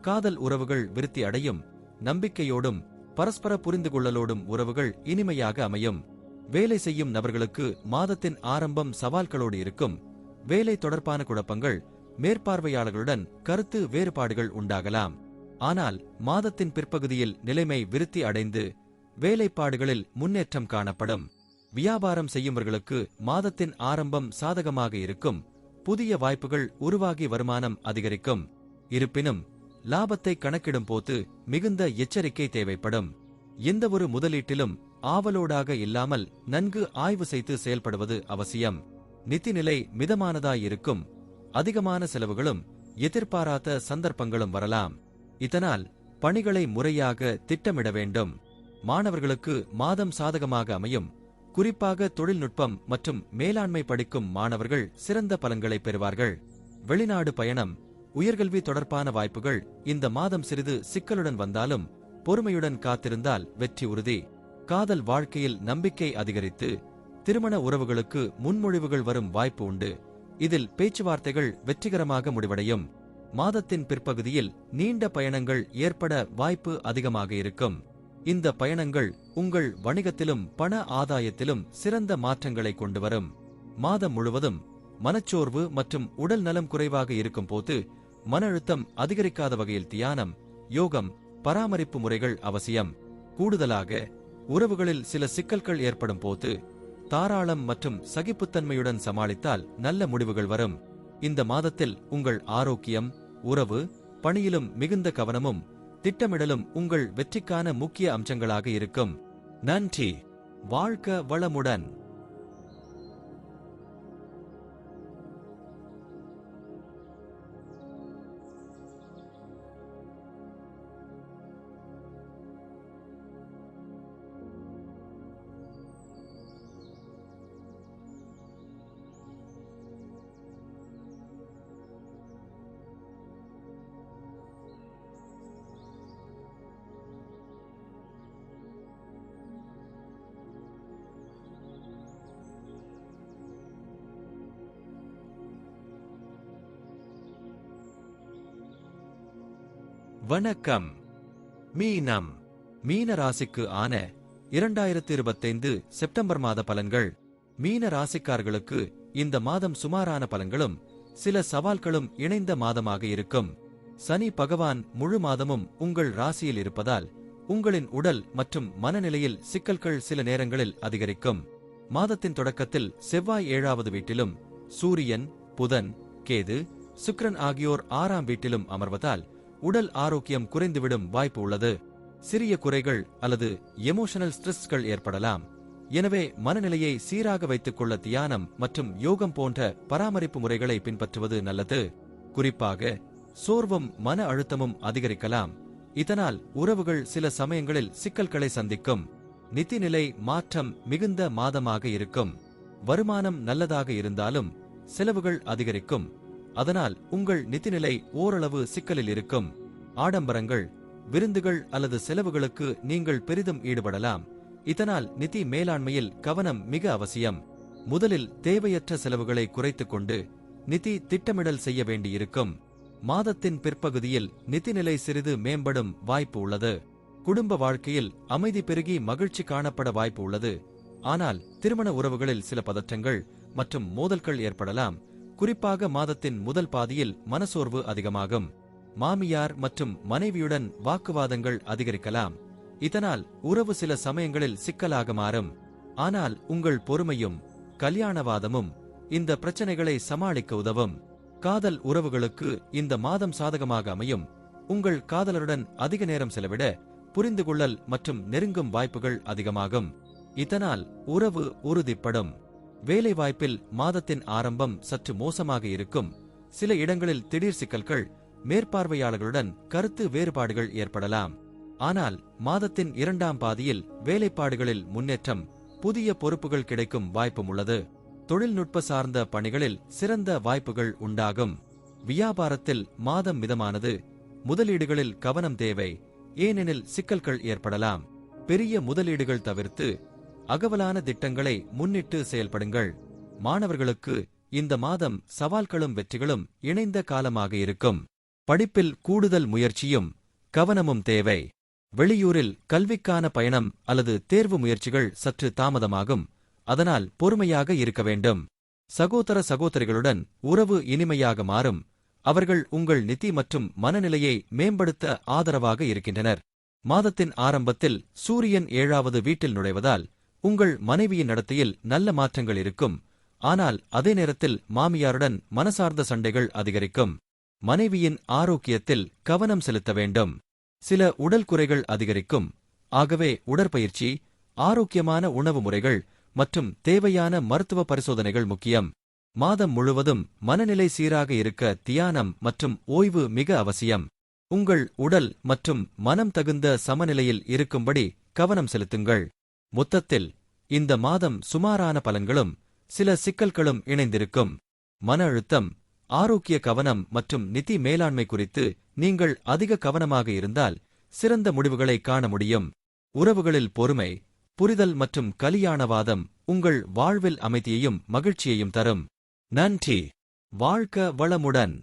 காதல் உறவுகள் விருத்தி அடையும். நம்பிக்கையோடும் பரஸ்பர புரிந்துகொள்ளலோடும் உறவுகள் இனிமையாக அமையும். வேலை செய்யும் நபர்களுக்கு மாதத்தின் ஆரம்பம் சவால்களோடு இருக்கும். வேலை தொடர்பான குழப்பங்கள், மேற்பார்வையாளர்களுடன் கருத்து வேறுபாடுகள் உண்டாகலாம். ஆனால் மாதத்தின் பிற்பகுதியில் நிலைமை விருத்தி அடைந்து வேலைப்பாடுகளில் முன்னேற்றம் காணப்படும். வியாபாரம் செய்யும்பவர்களுக்கு மாதத்தின் ஆரம்பம் சாதகமாக இருக்கும். புதிய வாய்ப்புகள் உருவாகி வருமானம் அதிகரிக்கும். இருப்பினும் லாபத்தை கணக்கிடும் போது மிகுந்த எச்சரிக்கை தேவைப்படும். எந்தவொரு முதலீட்டிலும் ஆவலோடாக இல்லாமல் நன்கு ஆய்வு செய்து செயல்படுவது அவசியம். நிதிநிலை மிதமானதாயிருக்கும். அதிகமான செலவுகளும் எதிர்பாராத சந்தர்ப்பங்களும் வரலாம். இதனால் பணிகளை முறையாக திட்டமிட வேண்டும். மாணவர்களுக்கு மாதம் சாதகமாக அமையும். குறிப்பாக தொழில்நுட்பம் மற்றும் மேலாண்மை படிக்கும் மாணவர்கள் சிறந்த பலன்களை பெறுவார்கள். வெளிநாடு பயணம், உயர்கல்வி தொடர்பான வாய்ப்புகள் இந்த மாதம் சிறிது சிக்கலுடன் வந்தாலும் பொறுமையுடன் காத்திருந்தால் வெற்றி உறுதி. காதல் வாழ்க்கையில் நம்பிக்கை அதிகரித்து திருமண உறவுகளுக்கு முன்மொழிவுகள் வரும் வாய்ப்பு உண்டு. இதில் பேச்சுவார்த்தைகள் வெற்றிகரமாக முடிவடையும். மாதத்தின் பிற்பகுதியில் நீண்ட பயணங்கள் ஏற்பட வாய்ப்பு அதிகமாக இருக்கும். இந்த பயணங்கள் உங்கள் வணிகத்திலும் பண ஆதாயத்திலும் சிறந்த மாற்றங்களை கொண்டு வரும். மாதம் முழுவதும் மனச்சோர்வு மற்றும் உடல் நலம் குறைவாக இருக்கும் போது மன அழுத்தம் அதிகரிக்காத வகையில் தியானம், யோகம், பராமரிப்பு முறைகள் அவசியம். கூடுதலாக உறவுகளில் சில சிக்கல்கள் ஏற்படும் போது தாராளம் மற்றும் சகிப்புத்தன்மையுடன் சமாளித்தால் நல்ல முடிவுகள் வரும். இந்த மாதத்தில் உங்கள் ஆரோக்கியம், உறவு, பணியிலும் மிகுந்த கவனமும் திட்டமிடலும் உங்கள் வெற்றிக்கான முக்கிய அம்சங்களாக இருக்கும். நன்றி. வாழ்க வளமுடன். வணக்கம். மீனம். மீன ராசிக்கு ஆன 2025 செப்டம்பர் மாத பலன்கள். மீன ராசிக்காரர்களுக்கு இந்த மாதம் சுமாரான பலன்களும் சில சவால்களும் இணைந்த மாதமாக இருக்கும். சனி பகவான் முழு மாதமும் உங்கள் ராசியில் இருப்பதால் உங்களின் உடல் மற்றும் மனநிலையில் சிக்கல்கள் சில நேரங்களில் அதிகரிக்கும். மாதத்தின் தொடக்கத்தில் செவ்வாய் 7வது வீட்டிலும் சூரியன், புதன், கேது, சுக்கிரன் ஆகியோர் 6ஆம் வீட்டிலும் அமர்வதால் உடல் ஆரோக்கியம் குறைந்துவிடும் வாய்ப்பு உள்ளது. சிறிய குறைகள் அல்லது எமோஷனல் ஸ்ட்ரெஸ்கள் ஏற்படலாம். எனவே மனநிலையை சீராக வைத்துக் கொள்ள தியானம் மற்றும் யோகம் போன்ற பராமரிப்பு முறைகளை பின்பற்றுவது நல்லது. குறிப்பாக சோர்வும் மன அழுத்தமும் அதிகரிக்கலாம். இதனால் உறவுகள் சில சமயங்களில் சிக்கல்களை சந்திக்கும். நிதிநிலை மாற்றம் மிகுந்த மாதமாக இருக்கும். வருமானம் நல்லதாக இருந்தாலும் செலவுகள் அதிகரிக்கும். அதனால் உங்கள் நிதிநிலை ஓரளவு சிக்கலில் இருக்கும். ஆடம்பரங்கள், விருந்துகள் அல்லது செலவுகளுக்கு நீங்கள் பெரிதும் ஈடுபடலாம். இதனால் நிதி மேலாண்மையில் கவனம் மிக அவசியம். முதலில் தேவையற்ற செலவுகளை குறைத்துக் கொண்டு நிதி திட்டமிடல் செய்ய வேண்டியிருக்கும். மாதத்தின் பிற்பகுதியில் நிதிநிலை சிறிது மேம்படும் வாய்ப்பு உள்ளது. குடும்ப வாழ்க்கையில் அமைதி பெருகி மகிழ்ச்சி காணப்பட வாய்ப்பு உள்ளது. ஆனால் திருமண உறவுகளில் சில பதற்றங்கள் மற்றும் மோதல்கள் ஏற்படலாம். குறிப்பாக மாதத்தின் முதல் பாதியில் மனசோர்வு அதிகமாகும். மாமியார் மற்றும் மனைவியுடன் வாக்குவாதங்கள் அதிகரிக்கலாம். இதனால் உறவு சில சமயங்களில் சிக்கலாக மாறும். ஆனால் உங்கள் பொறுமையும் கல்யாணவாதமும் இந்த பிரச்சனைகளை சமாளிக்க உதவும். காதல் உறவுகளுக்கு இந்த மாதம் சாதகமாக அமையும். உங்கள் காதலருடன் அதிக நேரம் செலவிட, புரிந்துகொள்ளல் மற்றும் நெருங்கும் வாய்ப்புகள் அதிகமாகும். இதனால் உறவு உறுதிப்படும். வேலைவாய்ப்பில் மாதத்தின் ஆரம்பம் சற்று மோசமாக இருக்கும். சில இடங்களில் திடீர் சிக்கல்கள், மேற்பார்வையாளர்களுடன் கருத்து வேறுபாடுகள் ஏற்படலாம். ஆனால் மாதத்தின் இரண்டாம் பாதியில் வேலைப்பாடுகளில் முன்னேற்றம், புதிய பொறுப்புகள் கிடைக்கும் வாய்ப்பும் உள்ளது. தொழில்நுட்ப சார்ந்த பணிகளில் சிறந்த வாய்ப்புகள் உண்டாகும். வியாபாரத்தில் மாதம் மிதமானது. முதலீடுகளில் கவனம் தேவை, ஏனெனில் சிக்கல்கள் ஏற்படலாம். பெரிய முதலீடுகள் தவிர்த்து அகவலான திட்டங்களை முன்னிட்டு செயல்படுங்கள். மாணவர்களுக்கு இந்த மாதம் சவால்களும் வெற்றிகளும் இணைந்த காலமாக இருக்கும். படிப்பில் கூடுதல் முயற்சியும் கவனமும் தேவை. வெளியூரில் கல்விக்கான பயணம் அல்லது தேர்வு முயற்சிகள் சற்று தாமதமாகும். அதனால் பொறுமையாக இருக்க வேண்டும். சகோதர சகோதரிகளுடன் உறவு இனிமையாக மாறும். அவர்கள் உங்கள் நிதி மற்றும் மனநிலையை மேம்படுத்த ஆதரவாக இருக்கின்றனர். மாதத்தின் ஆரம்பத்தில் சூரியன் 7வது வீட்டில் நுழைவதால் உங்கள் மனைவியின் நடத்தையில் நல்ல மாற்றங்கள் இருக்கும். ஆனால் அதே நேரத்தில் மாமியாருடன் மனசார்ந்த சண்டைகள் அதிகரிக்கும். மனைவியின் ஆரோக்கியத்தில் கவனம் செலுத்த வேண்டும். சில உடல் குறைகள் அதிகரிக்கும். ஆகவே உடற்பயிற்சி, ஆரோக்கியமான உணவு முறைகள் மற்றும் தேவையான மருத்துவ பரிசோதனைகள் முக்கியம். மாதம் முழுவதும் மனநிலை சீராக இருக்க தியானம் மற்றும் ஓய்வு மிக அவசியம். உங்கள் உடல் மற்றும் மனம் தகுந்த சமநிலையில் இருக்கும்படி கவனம் செலுத்துங்கள். மொத்தத்தில் இந்த மாதம் சுமாரான பலன்களும் சில சிக்கல்களும் இணைந்திருக்கும். மன அழுத்தம், ஆரோக்கிய கவனம் மற்றும் நிதி மேலாண்மை குறித்து நீங்கள் அதிக கவனமாக இருந்தால் சிறந்த முடிவுகளை காண முடியும். உறவுகளில் பொறுமை, புரிதல் மற்றும் கல்யாணவாதம் உங்கள் வாழ்வில் அமைதியையும் மகிழ்ச்சியையும் தரும். நன்றி. வாழ்க வளமுடன்.